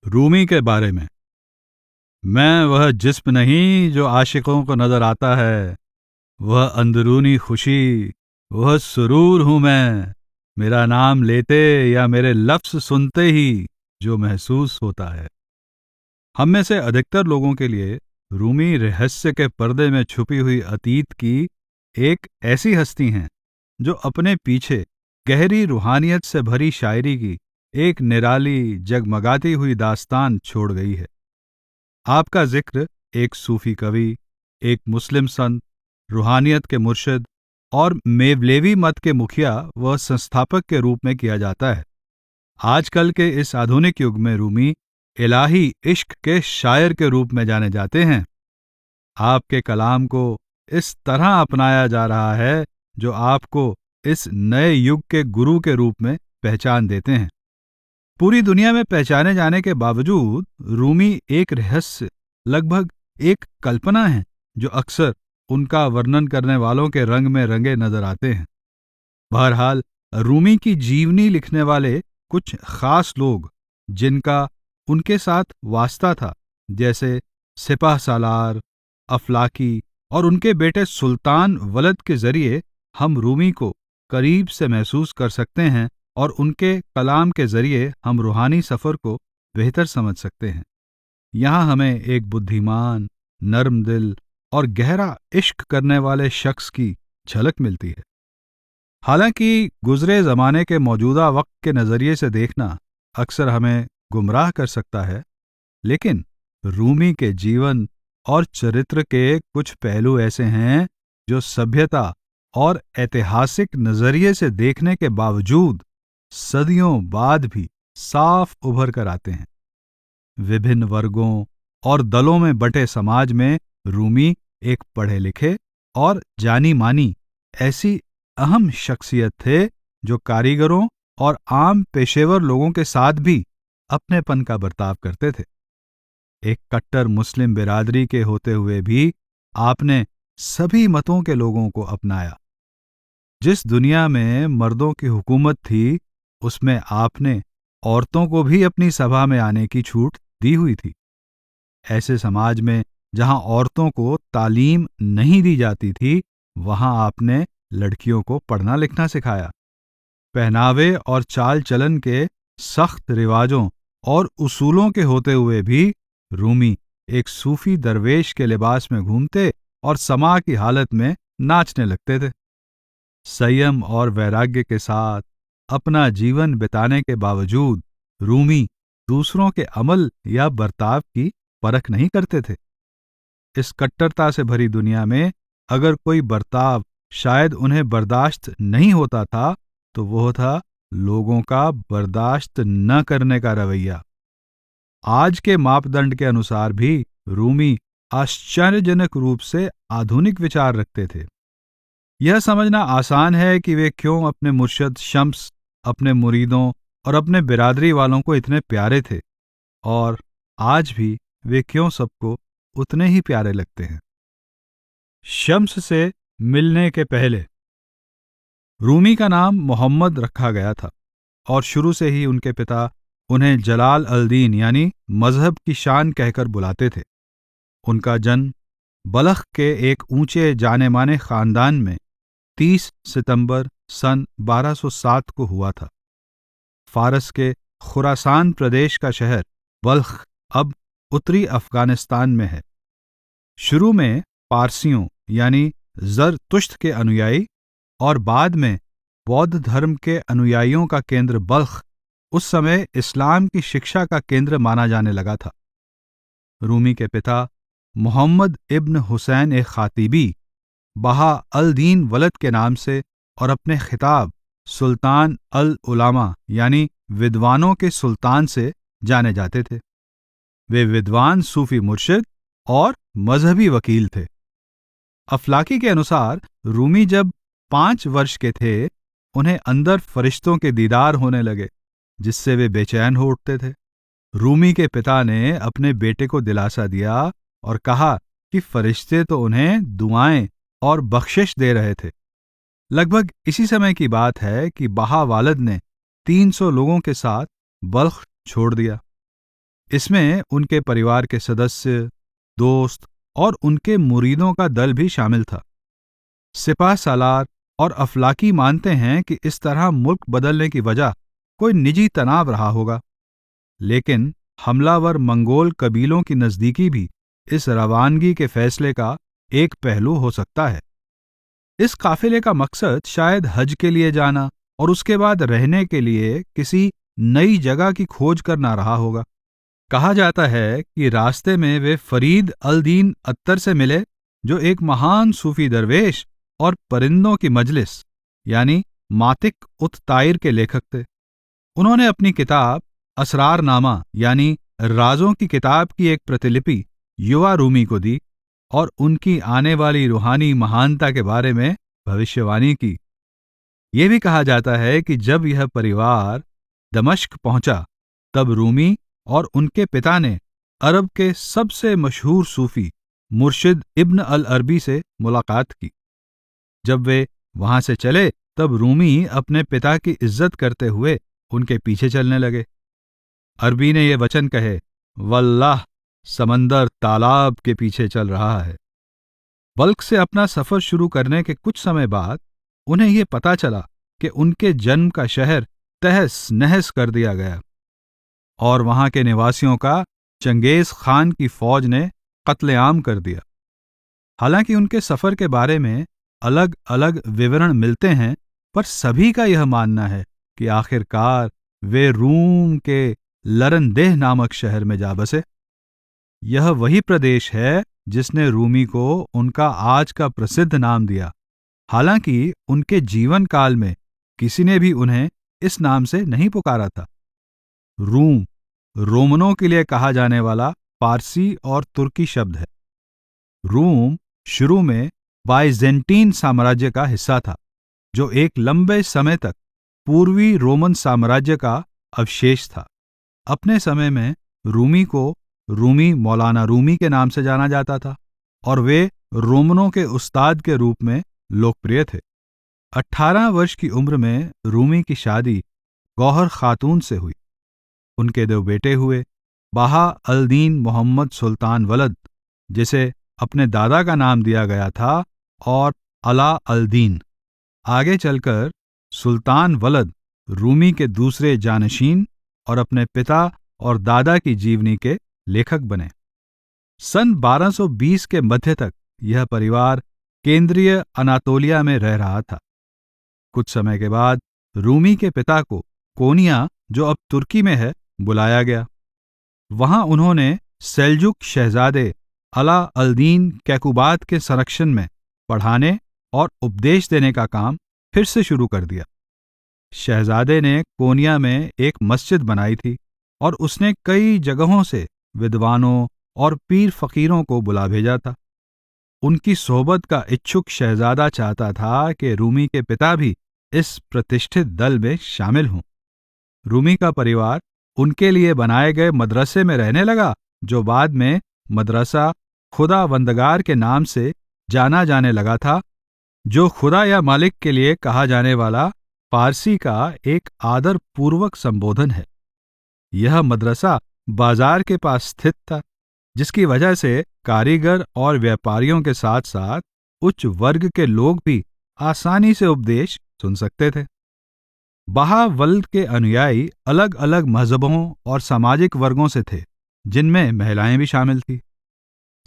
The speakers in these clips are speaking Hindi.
रूमी के बारे में। मैं वह जिस्म नहीं जो आशिकों को नजर आता है, वह अंदरूनी खुशी, वह सुरूर हूं मैं, मेरा नाम लेते या मेरे लफ्ज सुनते ही जो महसूस होता है। हम में से अधिकतर लोगों के लिए रूमी रहस्य के पर्दे में छुपी हुई अतीत की एक ऐसी हस्ती हैं जो अपने पीछे गहरी रूहानियत से भरी शायरी की एक निराली जगमगाती हुई दास्तान छोड़ गई है। आपका जिक्र एक सूफी कवि, एक मुस्लिम संत, रूहानियत के मुर्शिद और मेवलेवी मत के मुखिया व संस्थापक के रूप में किया जाता है। आजकल के इस आधुनिक युग में रूमी इलाही इश्क के शायर के रूप में जाने जाते हैं। आपके कलाम को इस तरह अपनाया जा रहा है जो आपको इस नए युग के गुरु के रूप में पहचान देते हैं। पूरी दुनिया में पहचाने जाने के बावजूद रूमी एक रहस्य, लगभग एक कल्पना है जो अक्सर उनका वर्णन करने वालों के रंग में रंगे नजर आते हैं। बहरहाल, रूमी की जीवनी लिखने वाले कुछ खास लोग जिनका उनके साथ वास्ता था, जैसे सिपाह सालार, अफलाकी और उनके बेटे सुल्तान वलद के जरिए हम रूमी को करीब से महसूस कर सकते हैं और उनके कलाम के जरिए हम रूहानी सफर को बेहतर समझ सकते हैं। यहाँ हमें एक बुद्धिमान, नर्म दिल और गहरा इश्क करने वाले शख्स की झलक मिलती है। हालांकि गुजरे जमाने के मौजूदा वक्त के नजरिए से देखना अक्सर हमें गुमराह कर सकता है, लेकिन रूमी के जीवन और चरित्र के कुछ पहलू ऐसे हैं जो सभ्यता और ऐतिहासिक नजरिए से देखने के बावजूद सदियों बाद भी साफ उभर कर आते हैं। विभिन्न वर्गों और दलों में बंटे समाज में रूमी एक पढ़े लिखे और जानी मानी ऐसी अहम शख्सियत थे जो कारीगरों और आम पेशेवर लोगों के साथ भी अपनेपन का बर्ताव करते थे। एक कट्टर मुस्लिम बिरादरी के होते हुए भी आपने सभी मतों के लोगों को अपनाया। जिस दुनिया में मर्दों की हुकूमत थी, उसमें आपने औरतों को भी अपनी सभा में आने की छूट दी हुई थी। ऐसे समाज में जहां औरतों को तालीम नहीं दी जाती थी, वहां आपने लड़कियों को पढ़ना लिखना सिखाया। पहनावे और चाल चलन के सख्त रिवाजों और उसूलों के होते हुए भी रूमी एक सूफी दरवेश के लिबास में घूमते और समा की हालत में नाचने लगते थे। संयम और वैराग्य के साथ अपना जीवन बिताने के बावजूद रूमी दूसरों के अमल या बर्ताव की परख नहीं करते थे। इस कट्टरता से भरी दुनिया में अगर कोई बर्ताव शायद उन्हें बर्दाश्त नहीं होता था, तो वह था लोगों का बर्दाश्त न करने का रवैया। आज के मापदंड के अनुसार भी रूमी आश्चर्यजनक रूप से आधुनिक विचार रखते थे। यह समझना आसान है कि वे क्यों अपने मुर्शद शम्स, अपने मुरीदों और अपने बिरादरी वालों को इतने प्यारे थे, और आज भी वे क्यों सबको उतने ही प्यारे लगते हैं। शम्स से मिलने के पहले रूमी का नाम मोहम्मद रखा गया था और शुरू से ही उनके पिता उन्हें जलाल अल दीन यानी मजहब की शान कहकर बुलाते थे। उनका जन्म बलख के एक ऊंचे जाने माने खानदान में 30 सितंबर सन 1207 को हुआ था। फारस के खुरासान प्रदेश का शहर बल्ख अब उत्तरी अफगानिस्तान में है। शुरू में पारसियों यानी ज़रतुश्त के अनुयायी और बाद में बौद्ध धर्म के अनुयायियों का केंद्र बल्ख उस समय इस्लाम की शिक्षा का केंद्र माना जाने लगा था। रूमी के पिता मोहम्मद इब्न हुसैन ए खातिबी बहा अल दीन वलद के नाम से और अपने खिताब सुल्तान अल उलामा यानी विद्वानों के सुल्तान से जाने जाते थे। वे विद्वान सूफी मुर्शिद और मजहबी वकील थे। अफलाकी के अनुसार रूमी जब 5 वर्ष के थे, उन्हें अंदर फरिश्तों के दीदार होने लगे, जिससे वे बेचैन हो उठते थे। रूमी के पिता ने अपने बेटे को दिलासा दिया और कहा कि फरिश्ते तो उन्हें दुआएं और बख्शिश दे रहे थे। लगभग इसी समय की बात है कि बहा वालद ने 300 लोगों के साथ बल्ख छोड़ दिया। इसमें उनके परिवार के सदस्य, दोस्त और उनके मुरीदों का दल भी शामिल था। सिपाह सालार और अफलाकी मानते हैं कि इस तरह मुल्क बदलने की वजह कोई निजी तनाव रहा होगा, लेकिन हमलावर मंगोल कबीलों की नजदीकी भी इस रवानगी के फैसले का एक पहलू हो सकता है। इस काफिले का मकसद शायद हज के लिए जाना और उसके बाद रहने के लिए किसी नई जगह की खोज करना रहा होगा। कहा जाता है कि रास्ते में वे फरीद अल दीन अत्तर से मिले, जो एक महान सूफी दरवेश और परिंदों की मजलिस यानी मातिक उत ताइर के लेखक थे। उन्होंने अपनी किताब असरारनामा यानी राजों की किताब की एक प्रतिलिपि युवा रूमी को दी और उनकी आने वाली रूहानी महानता के बारे में भविष्यवाणी की। यह भी कहा जाता है कि जब यह परिवार दमश्क पहुंचा, तब रूमी और उनके पिता ने अरब के सबसे मशहूर सूफी मुर्शिद इब्न अल अरबी से मुलाकात की। जब वे वहां से चले, तब रूमी अपने पिता की इज्जत करते हुए उनके पीछे चलने लगे। अरबी ने ये वचन कहे, वल्लाह समंदर तालाब के पीछे चल रहा है। बल्क से अपना सफर शुरू करने के कुछ समय बाद उन्हें यह पता चला कि उनके जन्म का शहर तहस नहस कर दिया गया और वहां के निवासियों का चंगेज खान की फौज ने कत्लेआम कर दिया। हालांकि उनके सफर के बारे में अलग अलग विवरण मिलते हैं, पर सभी का यह मानना है कि आखिरकार वे रूम के लरनदेह नामक शहर में जा बसे। यह वही प्रदेश है जिसने रूमी को उनका आज का प्रसिद्ध नाम दिया। हालांकि उनके जीवन काल में किसी ने भी उन्हें इस नाम से नहीं पुकारा था। रूम रोमनों के लिए कहा जाने वाला पारसी और तुर्की शब्द है। रूम शुरू में बाइजेंटीन साम्राज्य का हिस्सा था, जो एक लंबे समय तक पूर्वी रोमन साम्राज्य का अवशेष था। अपने समय में रूमी को रूमी मौलाना रूमी के नाम से जाना जाता था और वे रोमनों के उस्ताद के रूप में लोकप्रिय थे। 18 वर्ष की उम्र में रूमी की शादी गौहर खातून से हुई। उनके दो बेटे हुए, बाहा अल दीन मोहम्मद सुल्तान वलद, जिसे अपने दादा का नाम दिया गया था, और अला अल दीन। आगे चलकर सुल्तान वलद रूमी के दूसरे जानशीन और अपने पिता और दादा की जीवनी के लेखक बने। सन 1220 के मध्य तक यह परिवार केंद्रीय अनातोलिया में रह रहा था। कुछ समय के बाद रूमी के पिता को कोनिया, जो अब तुर्की में है, बुलाया गया। वहां उन्होंने सेल्जुक शहजादे अला अल दीन कैकुबात के संरक्षण में पढ़ाने और उपदेश देने का काम फिर से शुरू कर दिया। शहजादे ने कोनिया में एक मस्जिद बनाई थी और उसने कई जगहों से विद्वानों और पीर फकीरों को बुला भेजा था। उनकी सोहबत का इच्छुक शहजादा चाहता था कि रूमी के पिता भी इस प्रतिष्ठित दल में शामिल हों। रूमी का परिवार उनके लिए बनाए गए मदरसे में रहने लगा, जो बाद में मदरसा खुदा वंदगार के नाम से जाना जाने लगा था, जो खुदा या मालिक के लिए कहा जाने वाला फारसी का एक आदर पूर्वक संबोधन है। यह मदरसा बाजार के पास स्थित था, जिसकी वजह से कारीगर और व्यापारियों के साथ साथ उच्च वर्ग के लोग भी आसानी से उपदेश सुन सकते थे। बहावल्द के अनुयायी अलग अलग मजहबों और सामाजिक वर्गों से थे, जिनमें महिलाएं भी शामिल थी।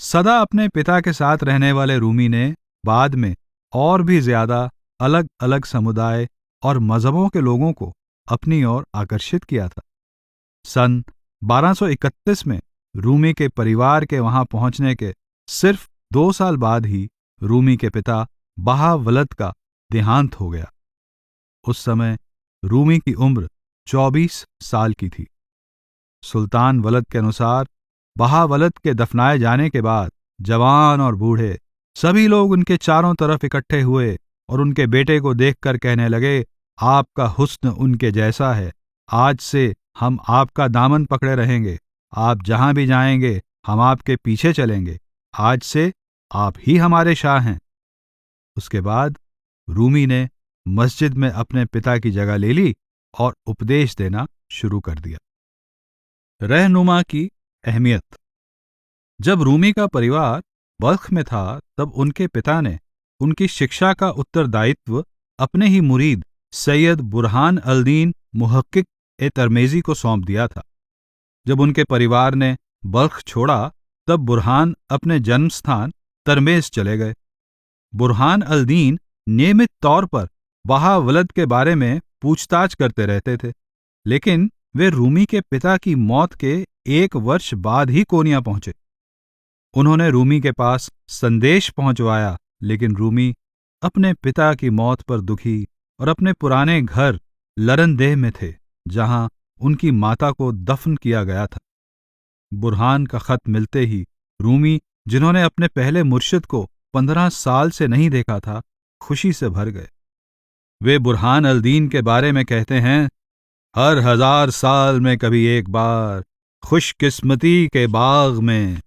सदा अपने पिता के साथ रहने वाले रूमी ने बाद में और भी ज्यादा अलग अलग समुदाय और मजहबों के लोगों को अपनी ओर आकर्षित किया था। सन 1231 में रूमी के परिवार के वहां पहुंचने के सिर्फ 2 साल बाद ही रूमी के पिता बहावलद का देहांत हो गया। उस समय रूमी की उम्र 24 साल की थी। सुल्तान वलद के अनुसार बहावलद के दफनाए जाने के बाद जवान और बूढ़े सभी लोग उनके चारों तरफ इकट्ठे हुए और उनके बेटे को देखकर कहने लगे, आपका हुस्न उनके जैसा है। आज से हम आपका दामन पकड़े रहेंगे। आप जहां भी जाएंगे हम आपके पीछे चलेंगे। आज से आप ही हमारे शाह हैं। उसके बाद रूमी ने मस्जिद में अपने पिता की जगह ले ली और उपदेश देना शुरू कर दिया। रहनुमा की अहमियत। जब रूमी का परिवार बल्ख में था तब उनके पिता ने उनकी शिक्षा का उत्तरदायित्व अपने ही मुरीद सैयद बुरहान अल-दीन मुहक्किक ए तरमेजी को सौंप दिया था। जब उनके परिवार ने बल्ख छोड़ा तब बुरहान अपने जन्म स्थान तरमेज चले गए। बुरहान अल-दीन नियमित तौर पर बहावलद के बारे में पूछताछ करते रहते थे, लेकिन वे रूमी के पिता की मौत के 1 वर्ष बाद ही कोनिया पहुंचे। उन्होंने रूमी के पास संदेश पहुंचवाया, लेकिन रूमी अपने पिता की मौत पर दुखी और अपने पुराने घर लरनदेह में थे, जहां उनकी माता को दफन किया गया था। बुरहान का खत मिलते ही रूमी, जिन्होंने अपने पहले मुर्शिद को 15 साल से नहीं देखा था, खुशी से भर गए। वे बुरहान अल-दीन के बारे में कहते हैं, हर 1000 साल में कभी एक बार खुशकिस्मती के बाग में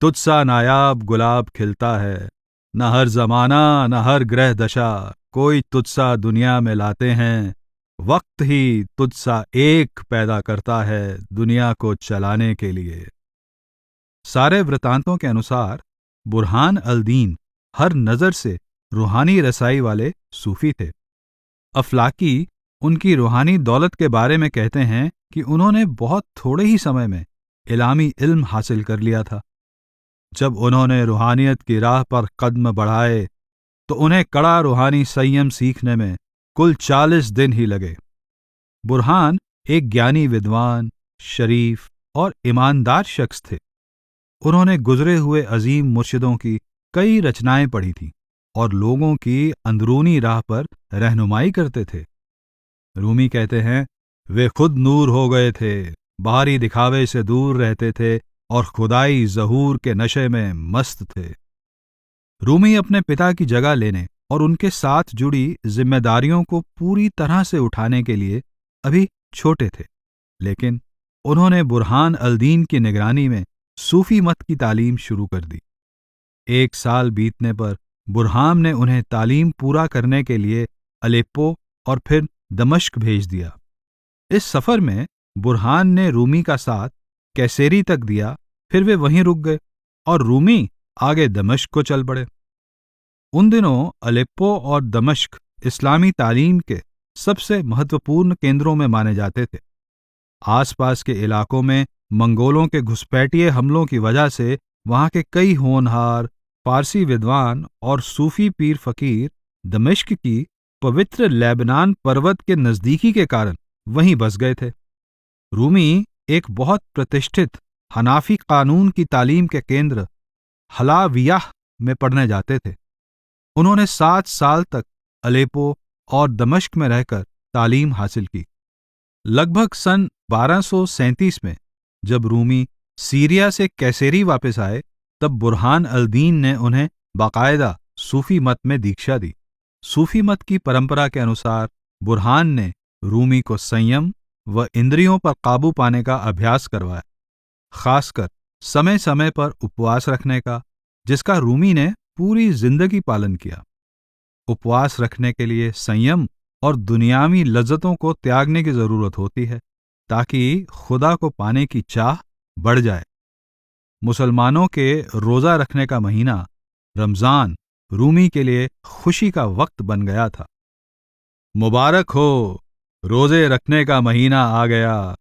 तुझसा नायाब गुलाब खिलता है। न हर जमाना न हर ग्रह दशा कोई तुझसा दुनिया में लाते हैं। वक्त ही तुझसा एक पैदा करता है दुनिया को चलाने के लिए। सारे वृतांतों के अनुसार बुरहान अल-दीन हर नजर से रूहानी रसाई वाले सूफी थे। अफलाकी उनकी रूहानी दौलत के बारे में कहते हैं कि उन्होंने बहुत थोड़े ही समय में इलामी इल्म हासिल कर लिया था। जब उन्होंने रूहानियत की राह पर कदम बढ़ाए तो उन्हें कड़ा रूहानी संयम सीखने में कुल 40 दिन ही लगे। बुरहान एक ज्ञानी विद्वान, शरीफ और ईमानदार शख्स थे। उन्होंने गुजरे हुए अजीम मुर्शिदों की कई रचनाएं पढ़ी थीं और लोगों की अंदरूनी राह पर रहनुमाई करते थे। रूमी कहते हैं, वे खुद नूर हो गए थे, बाहरी दिखावे से दूर रहते थे और खुदाई ज़हूर के नशे में मस्त थे। रूमी अपने पिता की जगह लेने और उनके साथ जुड़ी जिम्मेदारियों को पूरी तरह से उठाने के लिए अभी छोटे थे, लेकिन उन्होंने बुरहान अल-दीन की निगरानी में सूफी मत की तालीम शुरू कर दी। 1 साल बीतने पर बुरहान ने उन्हें तालीम पूरा करने के लिए अलेप्पो और फिर दमिश्क भेज दिया। इस सफर में बुरहान ने रूमी का साथ कैसेरी तक दिया, फिर वे वहीं रुक गए और रूमी आगे दमिश्क को चल पड़े। उन दिनों अलेप्पो और दमिश्क इस्लामी तालीम के सबसे महत्वपूर्ण केंद्रों में माने जाते थे। आसपास के इलाकों में मंगोलों के घुसपैठिए हमलों की वजह से वहां के कई होनहार फारसी विद्वान और सूफी पीर फकीर दमिश्क की पवित्र लेबनान पर्वत के नजदीकी के कारण वहीं बस गए थे। रूमी एक बहुत प्रतिष्ठित हनाफी कानून की तालीम के केंद्र हलावियाह में पढ़ने जाते थे। उन्होंने 7 साल तक अलेप्पो और दमिश्क में रहकर तालीम हासिल की। लगभग सन 1237 में जब रूमी सीरिया से कैसेरी वापस आए, तब बुरहान अल-दीन ने उन्हें बाकायदा सूफी मत में दीक्षा दी। सूफी मत की परंपरा के अनुसार बुरहान ने रूमी को संयम व इंद्रियों पर काबू पाने का अभ्यास करवाया, खासकर समय समय पर उपवास रखने का, जिसका रूमी ने पूरी जिंदगी पालन किया। उपवास रखने के लिए संयम और दुनियावी लज्जतों को त्यागने की जरूरत होती है, ताकि खुदा को पाने की चाह बढ़ जाए। मुसलमानों के रोजा रखने का महीना रमजान रूमी के लिए खुशी का वक्त बन गया था। मुबारक हो, रोजे रखने का महीना आ गया।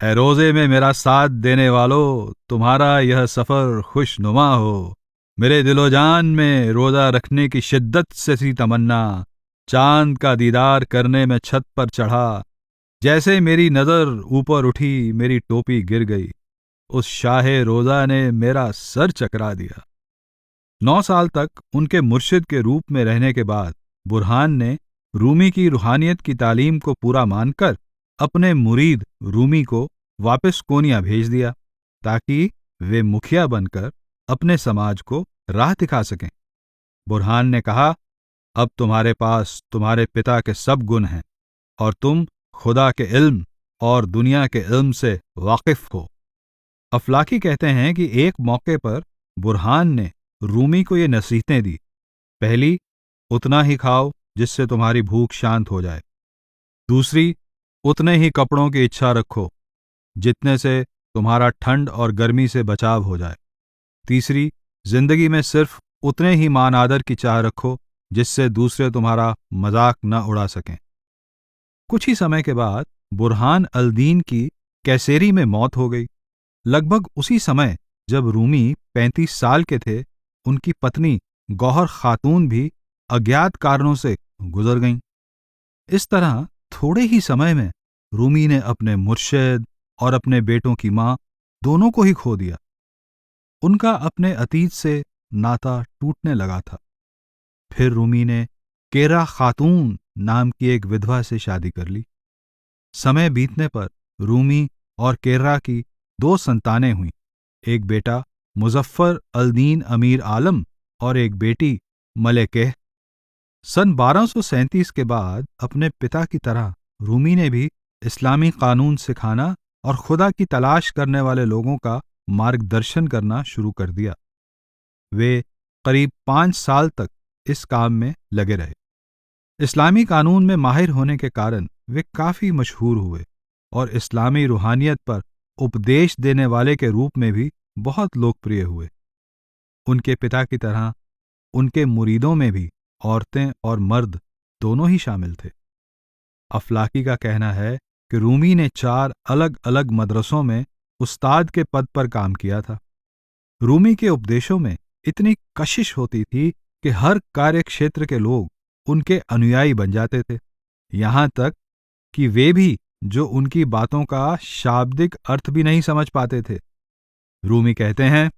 ए रोजे में मेरा साथ देने वालों, तुम्हारा यह सफर खुशनुमा हो। मेरे दिलो जान में रोजा रखने की शिद्दत से सी तमन्ना, चांद का दीदार करने में छत पर चढ़ा। जैसे मेरी नजर ऊपर उठी, मेरी टोपी गिर गई। उस शाहे रोजा ने मेरा सर चकरा दिया। 9 साल तक उनके मुर्शिद के रूप में रहने के बाद बुरहान ने रूमी की रूहानियत की तालीम को पूरा मानकर अपने मुरीद रूमी को वापस कोनिया भेज दिया, ताकि वे मुखिया बनकर अपने समाज को राह दिखा सकें। बुरहान ने कहा, अब तुम्हारे पास तुम्हारे पिता के सब गुण हैं और तुम खुदा के इल्म और दुनिया के इल्म से वाकिफ हो। अफलाकी कहते हैं कि एक मौके पर बुरहान ने रूमी को ये नसीहतें दी। पहली, उतना ही खाओ जिससे तुम्हारी भूख शांत हो जाए। दूसरी, उतने ही कपड़ों की इच्छा रखो। जितने से तुम्हारा ठंड और गर्मी से बचाव हो जाए। तीसरी, जिंदगी में सिर्फ उतने ही मान आदर की चाह रखो जिससे दूसरे तुम्हारा मजाक न उड़ा सकें। कुछ ही समय के बाद बुरहान अल दीन की कैसेरी में मौत हो गई। लगभग उसी समय जब रूमी 35 साल के थे, उनकी पत्नी गौहर खातून भी अज्ञात कारणों से गुजर गईं। इस तरह थोड़े ही समय में रूमी ने अपने मुर्शिद और अपने बेटों की मां दोनों को ही खो दिया। उनका अपने अतीत से नाता टूटने लगा था। फिर रूमी ने केरा खातून नाम की एक विधवा से शादी कर ली। समय बीतने पर रूमी और केर्रा की 2 संतानें हुईं, एक बेटा मुजफ्फर अल दीन अमीर आलम और एक बेटी मलेकेह। सन 1237 के बाद अपने पिता की तरह रूमी ने भी इस्लामी कानून सिखाना और खुदा की तलाश करने वाले लोगों का मार्गदर्शन करना शुरू कर दिया। वे करीब 5 साल तक इस काम में लगे रहे। इस्लामी कानून में माहिर होने के कारण वे काफी मशहूर हुए और इस्लामी रूहानियत पर उपदेश देने वाले के रूप में भी बहुत लोकप्रिय हुए। उनके पिता की तरह उनके मुरीदों में भी औरतें और मर्द दोनों ही शामिल थे। अफलाकी का कहना है कि रूमी ने 4 अलग अलग मदरसों में उस्ताद के पद पर काम किया था। रूमी के उपदेशों में इतनी कशिश होती थी कि हर कार्य क्षेत्र के लोग उनके अनुयायी बन जाते थे, यहां तक कि वे भी जो उनकी बातों का शाब्दिक अर्थ भी नहीं समझ पाते थे। रूमी कहते हैं,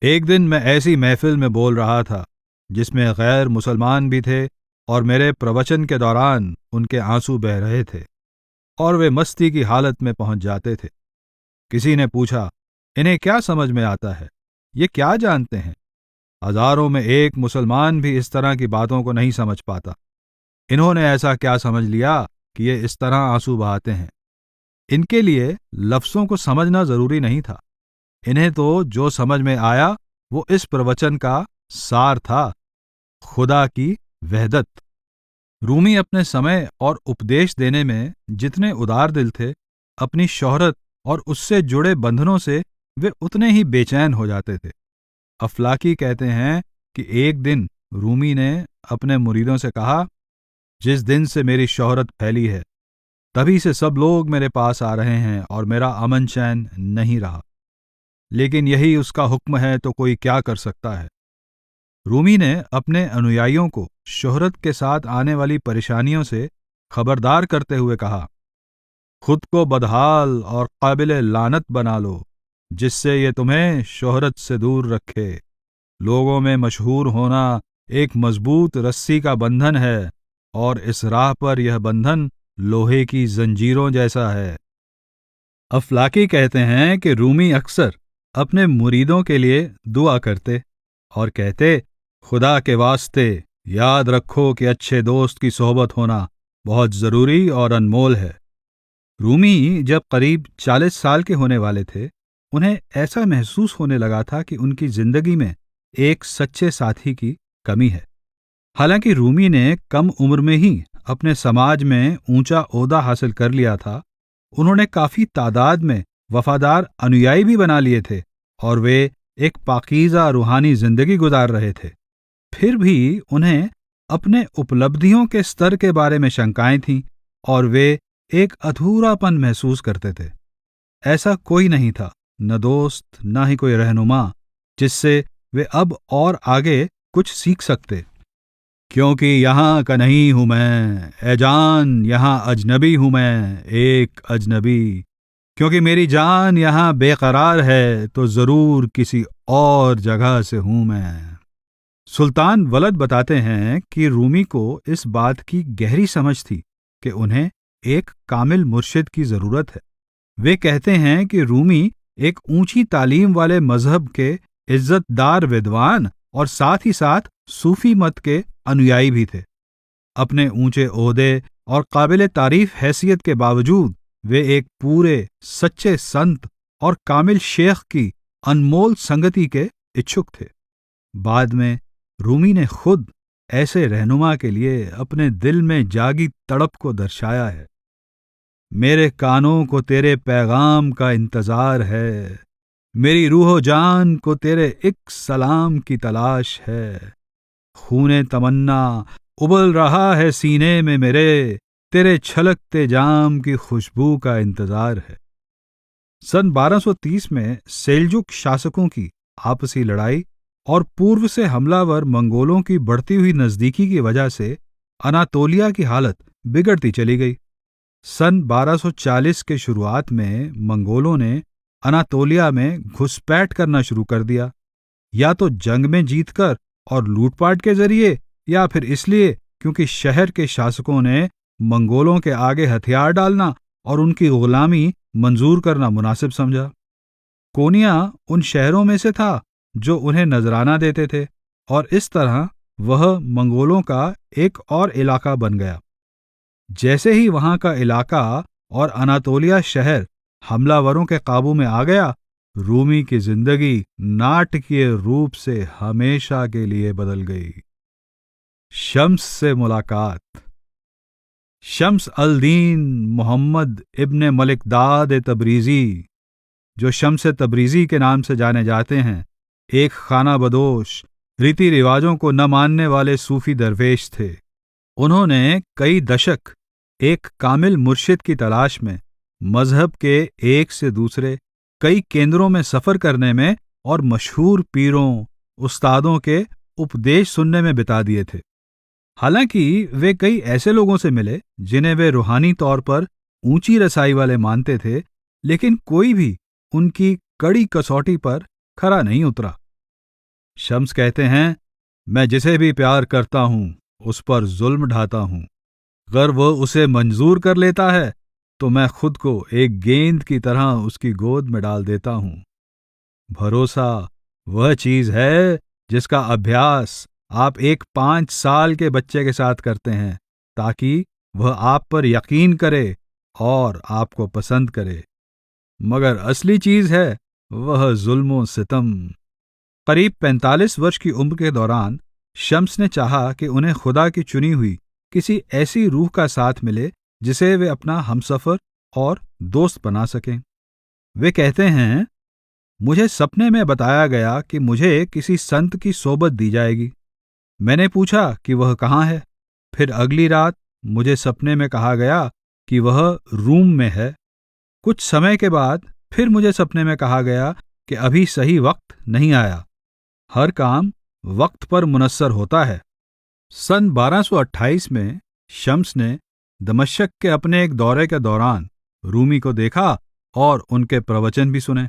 एक दिन मैं ऐसी महफिल में बोल रहा था जिसमें गैर मुसलमान भी थे और मेरे प्रवचन के दौरान उनके आंसू बह रहे थे और वे मस्ती की हालत में पहुंच जाते थे। किसी ने पूछा, इन्हें क्या समझ में आता है, ये क्या जानते हैं? हजारों में एक मुसलमान भी इस तरह की बातों को नहीं समझ पाता। इन्होंने ऐसा क्या समझ लिया कि ये इस तरह आंसू बहाते हैं? इनके लिए लफ्जों को समझना जरूरी नहीं था। इन्हें तो जो समझ में आया वो इस प्रवचन का सार था, खुदा की वहदत। रूमी अपने समय और उपदेश देने में जितने उदार दिल थे, अपनी शोहरत और उससे जुड़े बंधनों से वे उतने ही बेचैन हो जाते थे। अफलाकी कहते हैं कि एक दिन रूमी ने अपने मुरीदों से कहा, जिस दिन से मेरी शोहरत फैली है तभी से सब लोग मेरे पास आ रहे हैं और मेरा अमन चैन नहीं रहा, लेकिन यही उसका हुक्म है तो कोई क्या कर सकता है। रूमी ने अपने अनुयायियों को शोहरत के साथ आने वाली परेशानियों से खबरदार करते हुए कहा, खुद को बदहाल और काबिल लानत बना लो जिससे ये तुम्हें शोहरत से दूर रखे। लोगों में मशहूर होना एक मजबूत रस्सी का बंधन है और इस राह पर यह बंधन लोहे की जंजीरों जैसा है। अफलाकी कहते हैं कि रूमी अक्सर अपने मुरीदों के लिए दुआ करते और कहते, खुदा के वास्ते याद रखो कि अच्छे दोस्त की सोहबत होना बहुत जरूरी और अनमोल है। रूमी जब करीब 40 साल के होने वाले थे, उन्हें ऐसा महसूस होने लगा था कि उनकी जिंदगी में एक सच्चे साथी की कमी है। हालांकि रूमी ने कम उम्र में ही अपने समाज में ऊंचा ओहदा हासिल कर लिया था, उन्होंने काफी तादाद में वफादार अनुयायी भी बना लिए थे और वे एक पाकीज़ा रूहानी जिंदगी गुजार रहे थे। फिर भी उन्हें अपने उपलब्धियों के स्तर के बारे में शंकाएं थीं और वे एक अधूरापन महसूस करते थे। ऐसा कोई नहीं था, न दोस्त न ही कोई रहनुमा जिससे वे अब और आगे कुछ सीख सकते। क्योंकि यहाँ का नहीं हूं मैं, ए जान यहाँ अजनबी हूं मैं, एक अजनबी। क्योंकि मेरी जान यहाँ बेकरार है तो जरूर किसी और जगह से हूं मैं। सुल्तान वलद बताते हैं कि रूमी को इस बात की गहरी समझ थी कि उन्हें एक कामिल मुर्शिद की जरूरत है। वे कहते हैं कि रूमी एक ऊंची तालीम वाले मजहब के इज्जतदार विद्वान और साथ ही साथ सूफी मत के अनुयायी भी थे। अपने ऊंचे ओहदे और काबिल तारीफ हैसियत के बावजूद वे एक पूरे सच्चे संत और कामिल शेख की अनमोल संगति के इच्छुक थे। बाद में रूमी ने खुद ऐसे रहनुमा के लिए अपने दिल में जागी तड़प को दर्शाया है। मेरे कानों को तेरे पैगाम का इंतजार है, मेरी रूहो जान को तेरे एक सलाम की तलाश है। खूने तमन्ना उबल रहा है सीने में मेरे, तेरे छलकते जाम की खुशबू का इंतजार है। सन 1230 में सेल्जुक शासकों की आपसी लड़ाई और पूर्व से हमलावर मंगोलों की बढ़ती हुई नजदीकी की वजह से अनातोलिया की हालत बिगड़ती चली गई। सन 1240 के शुरुआत में मंगोलों ने अनातोलिया में घुसपैठ करना शुरू कर दिया, या तो जंग में जीतकर और लूटपाट के जरिए, या फिर इसलिए क्योंकि शहर के शासकों ने मंगोलों के आगे हथियार डालना और उनकी गुलामी मंजूर करना मुनासिब समझा। कोनिया उन शहरों में से था जो उन्हें नजराना देते थे, और इस तरह वह मंगोलों का एक और इलाका बन गया। जैसे ही वहां का इलाका और अनातोलिया शहर हमलावरों के काबू में आ गया, रूमी की जिंदगी नाटकीय रूप से हमेशा के लिए बदल गई। शम्स से मुलाकात। शम्स अल दीन मोहम्मद इब्ने मलिकदाद तबरीजी, जो शम्स तबरीजी के नाम से जाने जाते हैं, एक खाना बदोश, रीति रिवाजों को न मानने वाले सूफी दरवेश थे। उन्होंने कई दशक एक कामिल मुर्शिद की तलाश में मजहब के एक से दूसरे कई केंद्रों में सफर करने में और मशहूर पीरों उस्तादों के उपदेश सुनने में बिता दिए थे। हालांकि वे कई ऐसे लोगों से मिले जिन्हें वे रूहानी तौर पर ऊंची रसाई वाले मानते थे, लेकिन कोई भी उनकी कड़ी कसौटी पर खरा नहीं उतरा। शम्स कहते हैं, मैं जिसे भी प्यार करता हूं उस पर जुल्म ढाता हूं। अगर वह उसे मंजूर कर लेता है तो मैं खुद को एक गेंद की तरह उसकी गोद में डाल देता हूं। भरोसा वह चीज है जिसका अभ्यास आप एक 5 साल के बच्चे के साथ करते हैं, ताकि वह आप पर यकीन करे और आपको पसंद करे। मगर असली चीज है वह जुल्म सितम। करीब 45 वर्ष की उम्र के दौरान शम्स ने चाहा कि उन्हें खुदा की चुनी हुई किसी ऐसी रूह का साथ मिले जिसे वे अपना हमसफर और दोस्त बना सकें। वे कहते हैं, मुझे सपने में बताया गया कि मुझे किसी संत की सोबत दी जाएगी। मैंने पूछा कि वह कहाँ है। फिर अगली रात मुझे सपने में कहा गया कि वह रूम में है। कुछ समय के बाद फिर मुझे सपने में कहा गया कि अभी सही वक्त नहीं आया। हर काम वक्त पर मुनस्सर होता है। सन 1228 में शम्स ने दमश्क के अपने एक दौरे के दौरान रूमी को देखा और उनके प्रवचन भी सुने।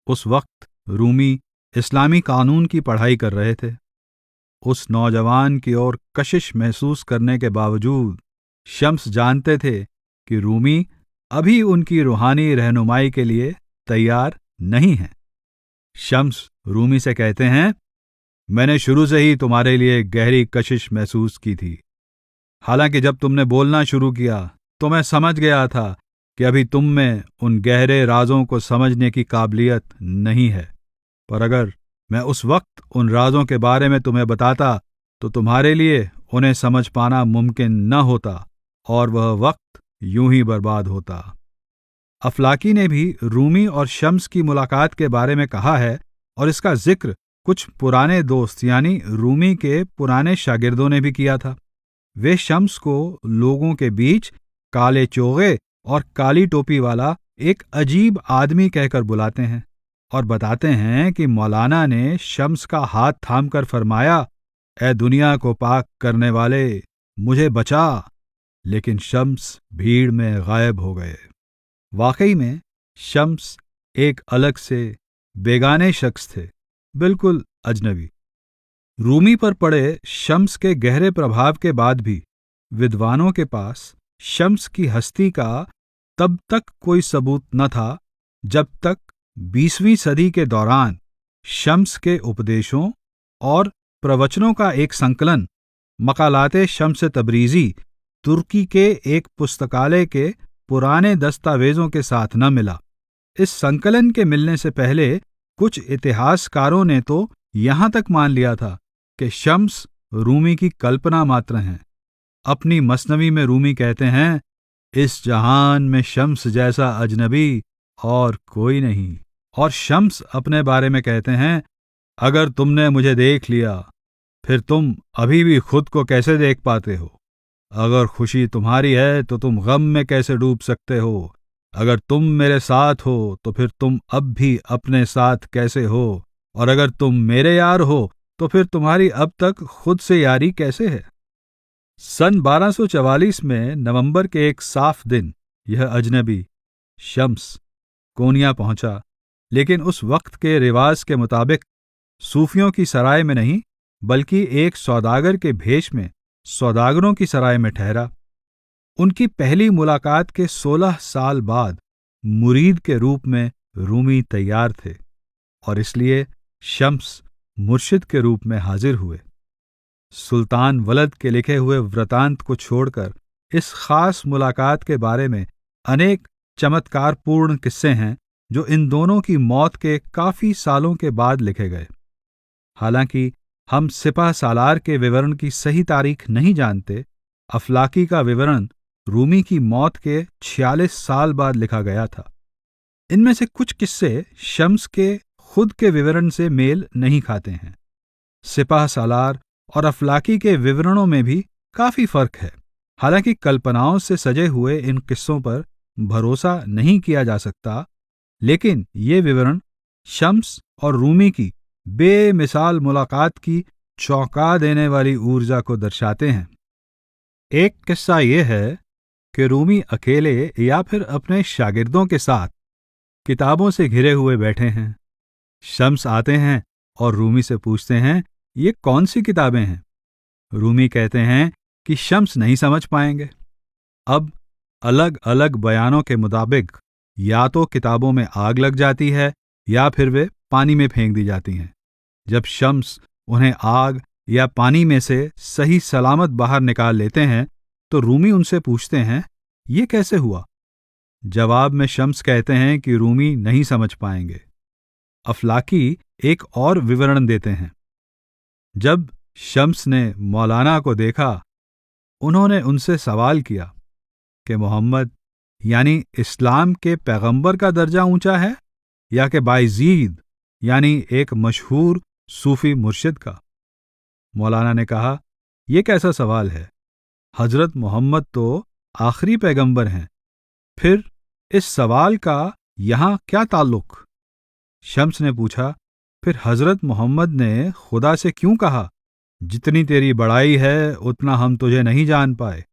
उस वक्त रूमी इस्लामी कानून की पढ़ाई कर रहे थे। उस नौजवान की ओर कशिश महसूस करने के बावजूद शम्स जानते थे कि रूमी अभी उनकी रूहानी रहनुमाई के लिए तैयार नहीं है। शम्स रूमी से कहते हैं, मैंने शुरू से ही तुम्हारे लिए गहरी कशिश महसूस की थी। हालांकि जब तुमने बोलना शुरू किया तो मैं समझ गया था कि अभी तुम में उन गहरे राजों को समझने की काबिलियत नहीं है। पर अगर मैं उस वक्त उन राजों के बारे में तुम्हें बताता तो तुम्हारे लिए उन्हें समझ पाना मुमकिन न होता और वह वक्त यूं ही बर्बाद होता। अफलाकी ने भी रूमी और शम्स की मुलाकात के बारे में कहा है, और इसका जिक्र कुछ पुराने दोस्त यानी रूमी के पुराने शागिर्दों ने भी किया था। वे शम्स को लोगों के बीच काले चोगे और काली टोपी वाला एक अजीब आदमी कहकर बुलाते हैं और बताते हैं कि मौलाना ने शम्स का हाथ थामकर फरमाया, ए दुनिया को पाक करने वाले, मुझे बचा। लेकिन शम्स भीड़ में गायब हो गए। वाकई में शम्स एक अलग से बेगाने शख्स थे, बिल्कुल अजनबी। रूमी पर पड़े शम्स के गहरे प्रभाव के बाद भी विद्वानों के पास शम्स की हस्ती का तब तक कोई सबूत न था जब तक 20वीं सदी के दौरान शम्स के उपदेशों और प्रवचनों का एक संकलन मकालाते शम्स तबरीजी तुर्की के एक पुस्तकालय के पुराने दस्तावेजों के साथ न मिला। इस संकलन के मिलने से पहले कुछ इतिहासकारों ने तो यहां तक मान लिया था कि शम्स रूमी की कल्पना मात्र हैं। अपनी मसनवी में रूमी कहते हैं, इस जहान में शम्स जैसा अजनबी और कोई नहीं। और शम्स अपने बारे में कहते हैं, अगर तुमने मुझे देख लिया फिर तुम अभी भी खुद को कैसे देख पाते हो? अगर खुशी तुम्हारी है तो तुम गम में कैसे डूब सकते हो? अगर तुम मेरे साथ हो तो फिर तुम अब भी अपने साथ कैसे हो? और अगर तुम मेरे यार हो तो फिर तुम्हारी अब तक खुद से यारी कैसे है? सन 1244 में नवंबर के एक साफ दिन यह अजनबी शम्स कोनिया पहुंचा, लेकिन उस वक्त के रिवाज के मुताबिक सूफियों की सराय में नहीं, बल्कि एक सौदागर के भेष में सौदागरों की सराय में ठहरा। उनकी पहली मुलाकात के 16 साल बाद मुरीद के रूप में रूमी तैयार थे और इसलिए शम्स मुर्शिद के रूप में हाजिर हुए। सुल्तान वलद के लिखे हुए वृतांत को छोड़कर इस खास मुलाकात के बारे में अनेक चमत्कारपूर्ण किस्से हैं जो इन दोनों की मौत के काफी सालों के बाद लिखे गए। हालांकि हम सिपह सालार के विवरण की सही तारीख नहीं जानते, अफलाकी का विवरण रूमी की मौत के 46 साल बाद लिखा गया था। इनमें से कुछ किस्से शम्स के खुद के विवरण से मेल नहीं खाते हैं। सिपह सालार और अफलाकी के विवरणों में भी काफी फर्क है। हालांकि कल्पनाओं से सजे हुए इन किस्सों पर भरोसा नहीं किया जा सकता, लेकिन ये विवरण शम्स और रूमी की बेमिसाल मुलाकात की चौंका देने वाली ऊर्जा को दर्शाते हैं। एक किस्सा ये है कि रूमी अकेले या फिर अपने शागिर्दों के साथ किताबों से घिरे हुए बैठे हैं। शम्स आते हैं और रूमी से पूछते हैं, ये कौन सी किताबें हैं? रूमी कहते हैं कि शम्स नहीं समझ पाएंगे। अब अलग अलग बयानों के मुताबिक या तो किताबों में आग लग जाती है या फिर वे पानी में फेंक दी जाती हैं। जब शम्स उन्हें आग या पानी में से सही सलामत बाहर निकाल लेते हैं तो रूमी उनसे पूछते हैं, ये कैसे हुआ? जवाब में शम्स कहते हैं कि रूमी नहीं समझ पाएंगे। अफलाकी एक और विवरण देते हैं। जब शम्स ने मौलाना को देखा, उन्होंने उनसे सवाल किया कि मोहम्मद यानी इस्लाम के पैगंबर का दर्जा ऊंचा है या कि बायजीद यानी एक मशहूर सूफी मुर्शिद का? मौलाना ने कहा, यह कैसा सवाल है? हजरत मोहम्मद तो आखिरी पैगंबर हैं, फिर इस सवाल का यहां क्या ताल्लुक? शम्स ने पूछा, फिर हजरत मोहम्मद ने खुदा से क्यों कहा, जितनी तेरी बड़ाई है उतना हम तुझे नहीं जान पाए?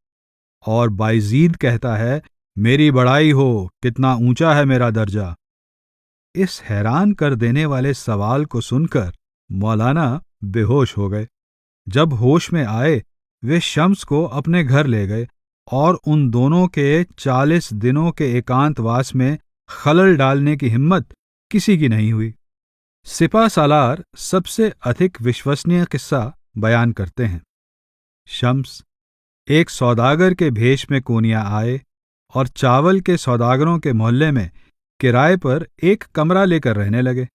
और बायजीद कहता है, मेरी बड़ाई हो, कितना ऊंचा है मेरा दर्जा। इस हैरान कर देने वाले सवाल को सुनकर मौलाना बेहोश हो गए। जब होश में आए, वे शम्स को अपने घर ले गए और उन दोनों के 40 दिनों के एकांतवास में खलल डालने की हिम्मत किसी की नहीं हुई। सिपह सालार सबसे अधिक विश्वसनीय किस्सा बयान करते हैं। शम्स एक सौदागर के भेष में कोनिया आए और चावल के सौदागरों के मोहल्ले में किराए पर एक कमरा लेकर रहने लगे।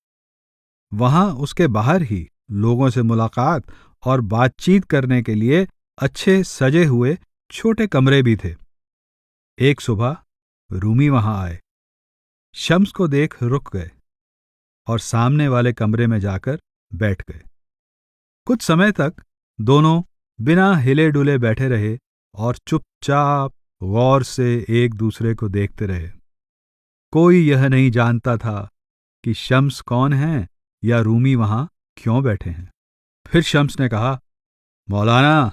वहां उसके बाहर ही लोगों से मुलाकात और बातचीत करने के लिए अच्छे सजे हुए छोटे कमरे भी थे। एक सुबह रूमी वहां आए, शम्स को देख रुक गए और सामने वाले कमरे में जाकर बैठ गए। कुछ समय तक दोनों बिना हिले डुले बैठे रहे और चुपचाप गौर से एक दूसरे को देखते रहे। कोई यह नहीं जानता था कि शम्स कौन है या रूमी वहां क्यों बैठे हैं। फिर शम्स ने कहा, मौलाना,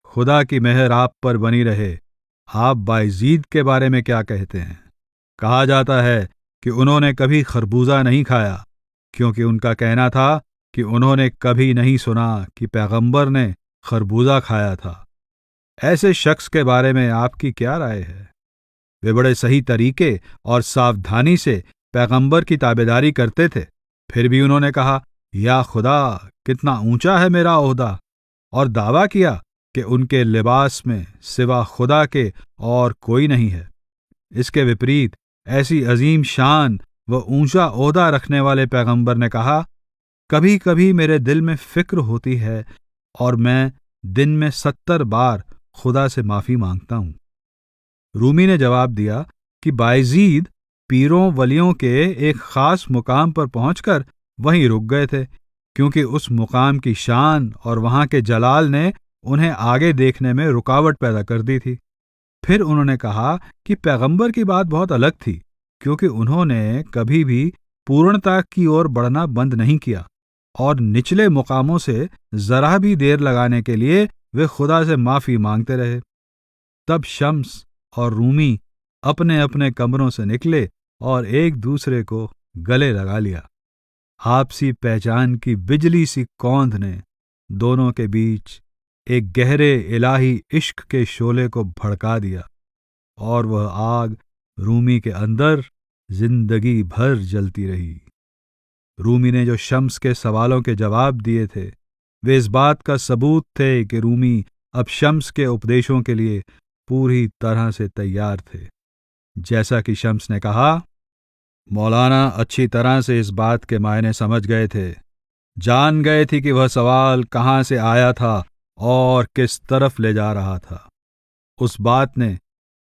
खुदा की मेहर आप पर बनी रहे। आप बायजीद के बारे में क्या कहते हैं? कहा जाता है कि उन्होंने कभी खरबूजा नहीं खाया, क्योंकि उनका कहना था कि उन्होंने कभी नहीं सुना कि पैगंबर ने खरबूजा खाया था। ऐसे शख्स के बारे में आपकी क्या राय है? वे बड़े सही तरीके और सावधानी से पैगंबर की ताबेदारी करते थे, फिर भी उन्होंने कहा, या खुदा, कितना ऊंचा है मेरा ओहदा, और दावा किया कि उनके लिबास में सिवा खुदा के और कोई नहीं है। इसके विपरीत ऐसी अजीम शान व ऊंचा ओहदा रखने वाले पैगंबर ने कहा, कभी कभी मेरे दिल में फिक्र होती है और मैं दिन में 70 बार खुदा से माफी मांगता हूं। रूमी ने जवाब दिया कि बायजीद पीरों वलियों के एक खास मुकाम पर पहुंचकर वहीं रुक गए थे, क्योंकि उस मुकाम की शान और वहां के जलाल ने उन्हें आगे देखने में रुकावट पैदा कर दी थी। फिर उन्होंने कहा कि पैगंबर की बात बहुत अलग थी, क्योंकि उन्होंने कभी भी पूर्णता की ओर बढ़ना बंद नहीं किया और निचले मुकामों से जरा भी देर लगाने के लिए वे खुदा से माफी मांगते रहे। तब शम्स और रूमी अपने अपने कमरों से निकले और एक दूसरे को गले लगा लिया। आपसी पहचान की बिजली सी कौंध ने दोनों के बीच एक गहरे इलाही इश्क के शोले को भड़का दिया और वह आग रूमी के अंदर जिंदगी भर जलती रही। रूमी ने जो शम्स के सवालों के जवाब दिए थे, वे इस बात का सबूत थे कि रूमी अब शम्स के उपदेशों के लिए पूरी तरह से तैयार थे। जैसा कि शम्स ने कहा, मौलाना अच्छी तरह से इस बात के मायने समझ गए थे, जान गए थे कि वह सवाल कहाँ से आया था और किस तरफ ले जा रहा था। उस बात ने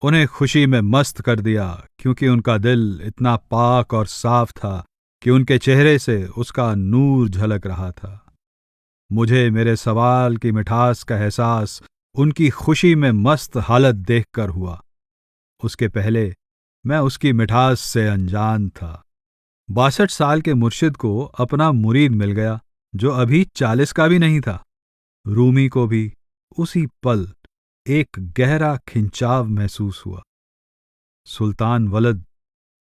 उन्हें खुशी में मस्त कर दिया, क्योंकि उनका दिल इतना पाक और साफ था कि उनके चेहरे से उसका नूर झलक रहा था। मुझे मेरे सवाल की मिठास का एहसास उनकी खुशी में मस्त हालत देखकर हुआ। उसके पहले मैं उसकी मिठास से अनजान था। 62 साल के मुर्शिद को अपना मुरीद मिल गया, जो अभी 40 का भी नहीं था। रूमी को भी उसी पल एक गहरा खिंचाव महसूस हुआ। सुल्तान वलद,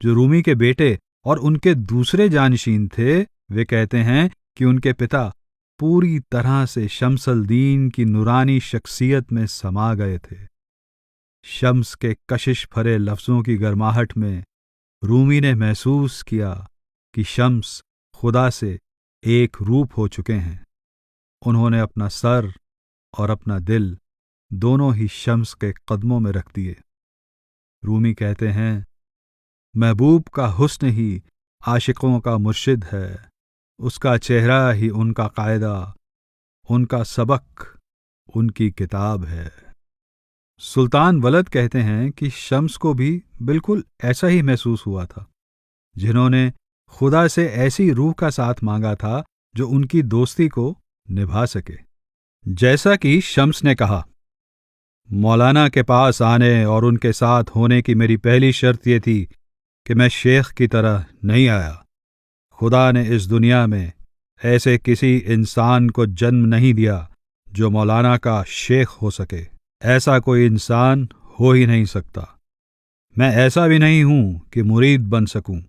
जो रूमी के बेटे और उनके दूसरे जानशीन थे, वे कहते हैं कि उनके पिता पूरी तरह से शम्सल दीन की नूरानी शख्सियत में समा गए थे। शम्स के कशिश भरे लफ्जों की गर्माहट में रूमी ने महसूस किया कि शम्स खुदा से एक रूप हो चुके हैं। उन्होंने अपना सर और अपना दिल दोनों ही शम्स के कदमों में रख दिए। रूमी कहते हैं, महबूब का हुस्न ही आशिकों का मुर्शिद है, उसका चेहरा ही उनका कायदा, उनका सबक उनकी किताब है। सुल्तान वलद कहते हैं कि शम्स को भी बिल्कुल ऐसा ही महसूस हुआ था, जिन्होंने खुदा से ऐसी रूह का साथ मांगा था जो उनकी दोस्ती को निभा सके। जैसा कि शम्स ने कहा, मौलाना के पास आने और उनके साथ होने की मेरी पहली शर्त यह थी कि मैं शेख की तरह नहीं आया। खुदा ने इस दुनिया में ऐसे किसी इंसान को जन्म नहीं दिया जो मौलाना का शेख हो सके। ऐसा कोई इंसान हो ही नहीं सकता। मैं ऐसा भी नहीं हूं कि मुरीद बन सकूं।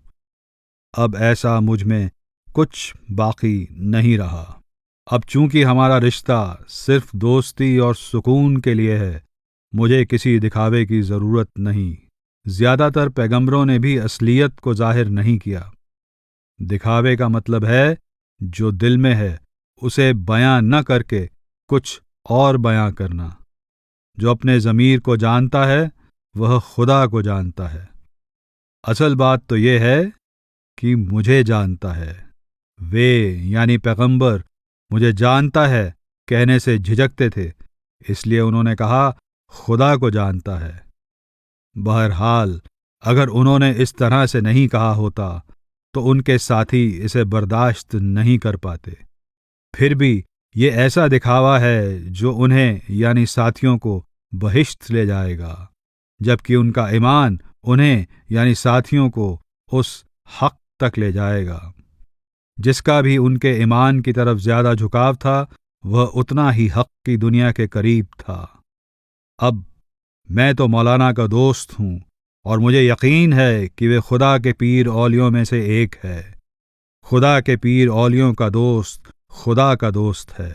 अब ऐसा मुझ में कुछ बाकी नहीं रहा। अब चूंकि हमारा रिश्ता सिर्फ दोस्ती और सुकून के लिए है, मुझे किसी दिखावे की जरूरत नहीं। ज्यादातर पैगंबरों ने भी असलियत को जाहिर नहीं किया। दिखावे का मतलब है जो दिल में है उसे बयां न करके कुछ और बयां करना। जो अपने ज़मीर को जानता है वह खुदा को जानता है। असल बात तो यह है कि मुझे जानता है। वे यानी पैगंबर मुझे जानता है कहने से झिझकते थे, इसलिए उन्होंने कहा खुदा को जानता है। बहरहाल अगर उन्होंने इस तरह से नहीं कहा होता तो उनके साथी इसे बर्दाश्त नहीं कर पाते। फिर भी ये ऐसा दिखावा है जो उन्हें यानी साथियों को बहिश्त ले जाएगा, जबकि उनका ईमान उन्हें यानी साथियों को उस हक तक ले जाएगा। जिसका भी उनके ईमान की तरफ ज्यादा झुकाव था, वह उतना ही हक की दुनिया के करीब था। अब मैं तो मौलाना का दोस्त हूं और मुझे यकीन है कि वे खुदा के पीर औलियों में से एक है। खुदा के पीर औलियों का दोस्त खुदा का दोस्त है।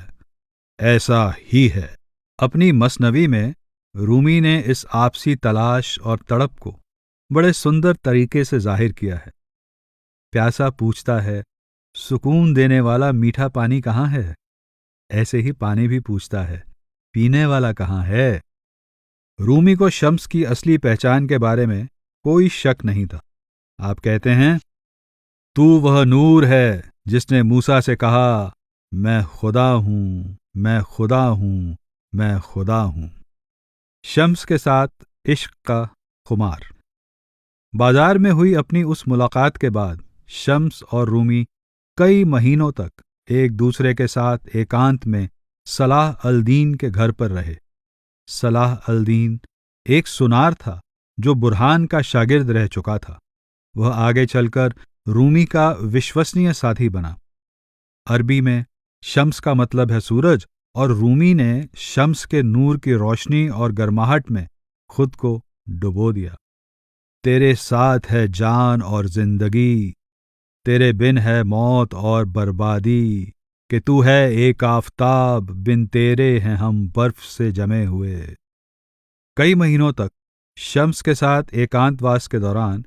ऐसा ही है। अपनी मसनवी में रूमी ने इस आपसी तलाश और तड़प को बड़े सुंदर तरीके से जाहिर किया है। प्यासा पूछता है, सुकून देने वाला मीठा पानी कहाँ है? ऐसे ही पानी भी पूछता है, पीने वाला कहाँ है? रूमी को शम्स की असली पहचान के बारे में कोई शक नहीं था। आप कहते हैं, तू वह नूर है जिसने मूसा से कहा, मैं खुदा हूं, मैं खुदा हूं, मैं खुदा हूं। शम्स के साथ इश्क का खुमार। बाजार में हुई अपनी उस मुलाकात के बाद शम्स और रूमी कई महीनों तक एक दूसरे के साथ एकांत में सलाह अल दीन के घर पर रहे। सलाह अल दीन एक सुनार था जो बुरहान का शागिर्द रह चुका था। वह आगे चलकर रूमी का विश्वसनीय साथी बना। अरबी में शम्स का मतलब है सूरज, और रूमी ने शम्स के नूर की रोशनी और गर्माहट में खुद को डुबो दिया। तेरे साथ है जान और जिंदगी, तेरे बिन है मौत और बर्बादी, कि तू है एक आफताब, बिन तेरे हैं हम बर्फ से जमे हुए। कई महीनों तक शम्स के साथ एकांतवास के दौरान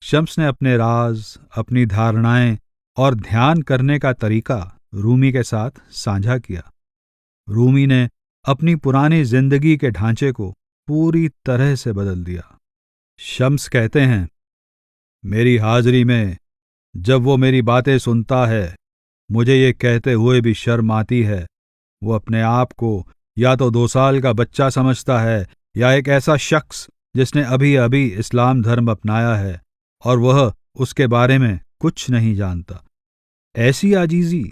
शम्स ने अपने राज, अपनी धारणाएं और ध्यान करने का तरीका रूमी के साथ साझा किया। रूमी ने अपनी पुरानी जिंदगी के ढांचे को पूरी तरह से बदल दिया। शम्स कहते हैं, मेरी हाजिरी में जब वो मेरी बातें सुनता है, मुझे ये कहते हुए भी शर्म आती है। वो अपने आप को या तो 2 साल का बच्चा समझता है या एक ऐसा शख्स जिसने अभी अभी इस्लाम धर्म अपनाया है और वह उसके बारे में कुछ नहीं जानता। ऐसी आजीजी।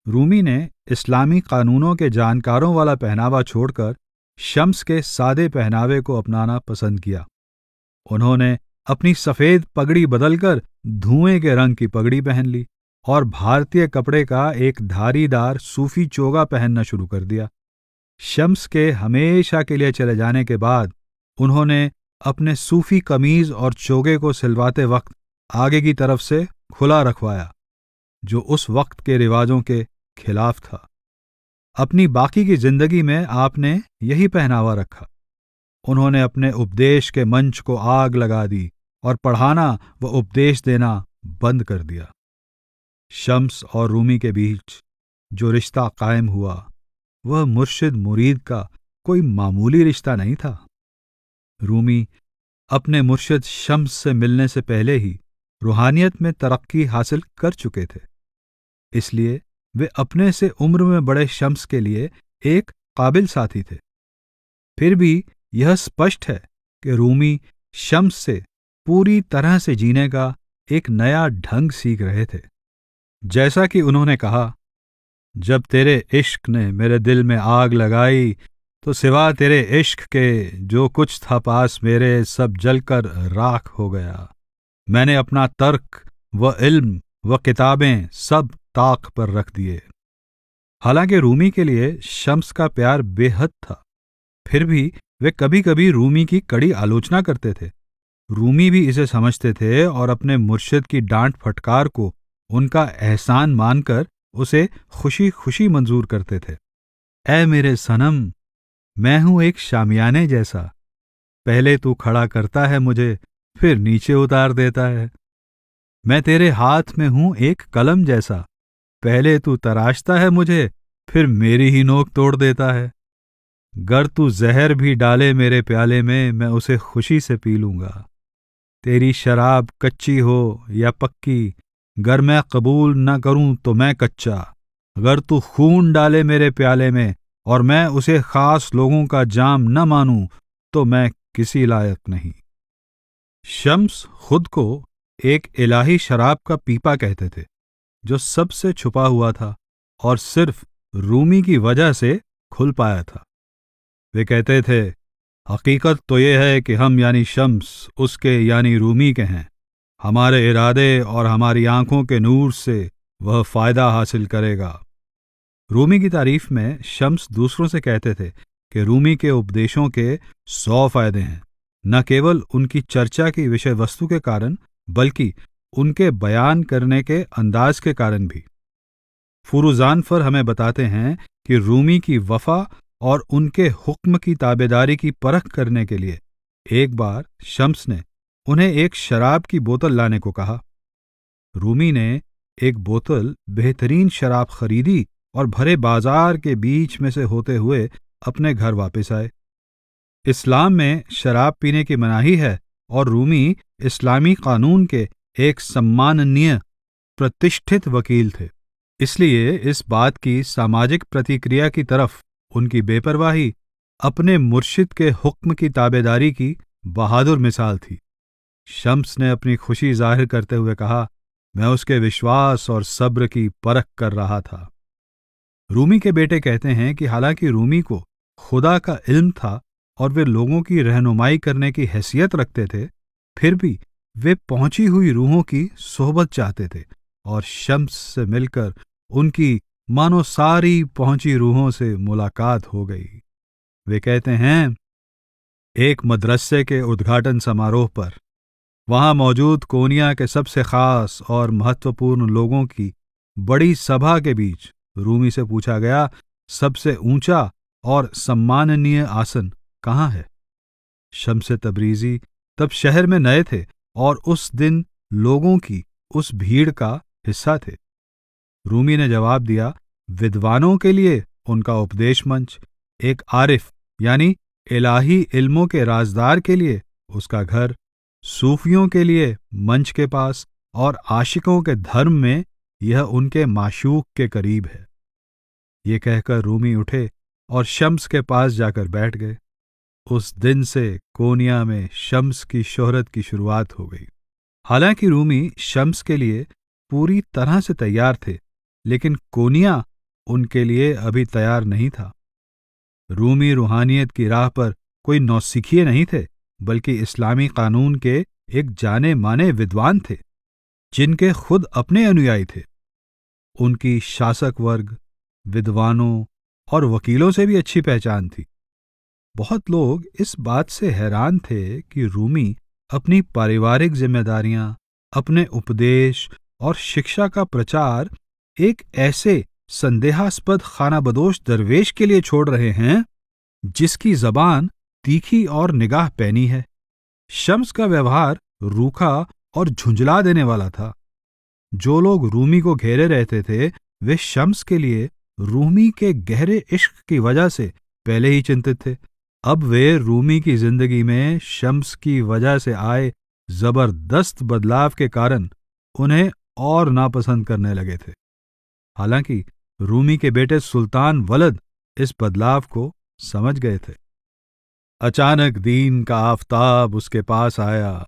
रूमी ने इस्लामी कानूनों के जानकारों वाला पहनावा छोड़कर शम्स के सादे पहनावे को अपनाना पसंद किया। उन्होंने अपनी सफेद पगड़ी बदलकर धुएं के रंग की पगड़ी पहन ली और भारतीय कपड़े का एक धारीदार सूफी चोगा पहनना शुरू कर दिया। शम्स के हमेशा के लिए चले जाने के बाद उन्होंने अपने सूफी कमीज और चोगे को सिलवाते वक्त आगे की तरफ से खुला रखवाया, जो उस वक्त के रिवाजों के खिलाफ था। अपनी बाकी की जिंदगी में आपने यही पहनावा रखा। उन्होंने अपने उपदेश के मंच को आग लगा दी और पढ़ाना व उपदेश देना बंद कर दिया। शम्स और रूमी के बीच जो रिश्ता कायम हुआ वह मुर्शिद मुरीद का कोई मामूली रिश्ता नहीं था। रूमी अपने मुर्शिद शम्स से मिलने से पहले ही रूहानियत में तरक्की हासिल कर चुके थे, इसलिए वे अपने से उम्र में बड़े शम्स के लिए एक काबिल साथी थे। फिर भी यह स्पष्ट है कि रूमी शम्स से पूरी तरह से जीने का एक नया ढंग सीख रहे थे। जैसा कि उन्होंने कहा, जब तेरे इश्क ने मेरे दिल में आग लगाई तो सिवा तेरे इश्क के जो कुछ था पास मेरे सब जलकर राख हो गया। मैंने अपना तर्क व इल्म व किताबें सब ताक पर रख दिए। हालांकि रूमी के लिए शम्स का प्यार बेहद था, फिर भी वे कभी कभी रूमी की कड़ी आलोचना करते थे। रूमी भी इसे समझते थे और अपने मुर्शिद की डांट फटकार को उनका एहसान मानकर उसे खुशी खुशी मंजूर करते थे। ऐ मेरे सनम, मैं हूं एक शामियाने जैसा, पहले तू खड़ा करता है मुझे, फिर नीचे उतार देता है। मैं तेरे हाथ में हूं एक कलम जैसा, पहले तू तराशता है मुझे, फिर मेरी ही नोक तोड़ देता है। गर तू जहर भी डाले मेरे प्याले में, मैं उसे खुशी से पी लूंगा। तेरी शराब कच्ची हो या पक्की, गर मैं कबूल न करूं तो मैं कच्चा। अगर तू खून डाले मेरे प्याले में और मैं उसे खास लोगों का जाम न मानूं तो मैं किसी लायक नहीं। शम्स खुद को एक इलाही शराब का पीपा कहते थे, जो सबसे छुपा हुआ था और सिर्फ रूमी की वजह से खुल पाया था। वे कहते थे, हकीकत तो ये है कि हम यानी शम्स उसके यानी रूमी के हैं। हमारे इरादे और हमारी आंखों के नूर से वह फायदा हासिल करेगा। रूमी की तारीफ में शम्स दूसरों से कहते थे कि रूमी के उपदेशों के 100 फायदे हैं, न केवल उनकी चर्चा की विषय वस्तु के कारण बल्कि उनके बयान करने के अंदाज के कारण भी। फुरुजानफर हमें बताते हैं कि रूमी की वफा और उनके हुक्म की ताबेदारी की परख करने के लिए एक बार शम्स ने उन्हें एक शराब की बोतल लाने को कहा। रूमी ने एक बोतल बेहतरीन शराब खरीदी और भरे बाजार के बीच में से होते हुए अपने घर वापस आए। इस्लाम में शराब पीने की मनाही है और रूमी इस्लामी कानून के एक सम्माननीय प्रतिष्ठित वकील थे, इसलिए इस बात की सामाजिक प्रतिक्रिया की तरफ उनकी बेपरवाही अपने मुर्शिद के हुक्म की ताबेदारी की बहादुर मिसाल थी। शम्स ने अपनी खुशी जाहिर करते हुए कहा, मैं उसके विश्वास और सब्र की परख कर रहा था। रूमी के बेटे कहते हैं कि हालांकि रूमी को खुदा का इल्म था और वे लोगों की रहनुमाई करने की हैसियत रखते थे, फिर भी वे पहुंची हुई रूहों की सोहबत चाहते थे और शम्स से मिलकर उनकी मानो सारी पहुंची रूहों से मुलाकात हो गई। वे कहते हैं, एक मदरसे के उद्घाटन समारोह पर वहां मौजूद कोनिया के सबसे खास और महत्वपूर्ण लोगों की बड़ी सभा के बीच रूमी से पूछा गया, सबसे ऊंचा और सम्माननीय आसन कहाँ है? शम्स तबरीजी तब शहर में नए थे और उस दिन लोगों की उस भीड़ का हिस्सा थे। रूमी ने जवाब दिया, विद्वानों के लिए उनका उपदेश मंच, एक आरिफ यानी इलाही इल्मों के राजदार के लिए उसका घर, सूफियों के लिए मंच के पास और आशिकों के धर्म में यह उनके माशूक के करीब है। ये कहकर रूमी उठे और शम्स के पास जाकर बैठ गए। उस दिन से कोनिया में शम्स की शोहरत की शुरुआत हो गई। हालांकि रूमी शम्स के लिए पूरी तरह से तैयार थे, लेकिन कोनिया उनके लिए अभी तैयार नहीं था। रूमी रूहानियत की राह पर कोई नौसिखिए नहीं थे, बल्कि इस्लामी कानून के एक जाने माने विद्वान थे, जिनके खुद अपने अनुयायी थे। उनकी शासक वर्ग, विद्वानों और वकीलों से भी अच्छी पहचान थी। बहुत लोग इस बात से हैरान थे कि रूमी अपनी पारिवारिक जिम्मेदारियां, अपने उपदेश और शिक्षा का प्रचार एक ऐसे संदेहास्पद खानाबदोश दरवेश के लिए छोड़ रहे हैं जिसकी जबान तीखी और निगाह पैनी है। शम्स का व्यवहार रूखा और झुंझला देने वाला था। जो लोग रूमी को घेरे रहते थे, वे शम्स के लिए रूमी के गहरे इश्क की वजह से पहले ही चिंतित थे। अब वे रूमी की जिंदगी में शम्स की वजह से आए जबरदस्त बदलाव के कारण उन्हें और नापसंद करने लगे थे। हालांकि रूमी के बेटे सुल्तान वलद इस बदलाव को समझ गए थे। अचानक दीन का आफताब उसके पास आया।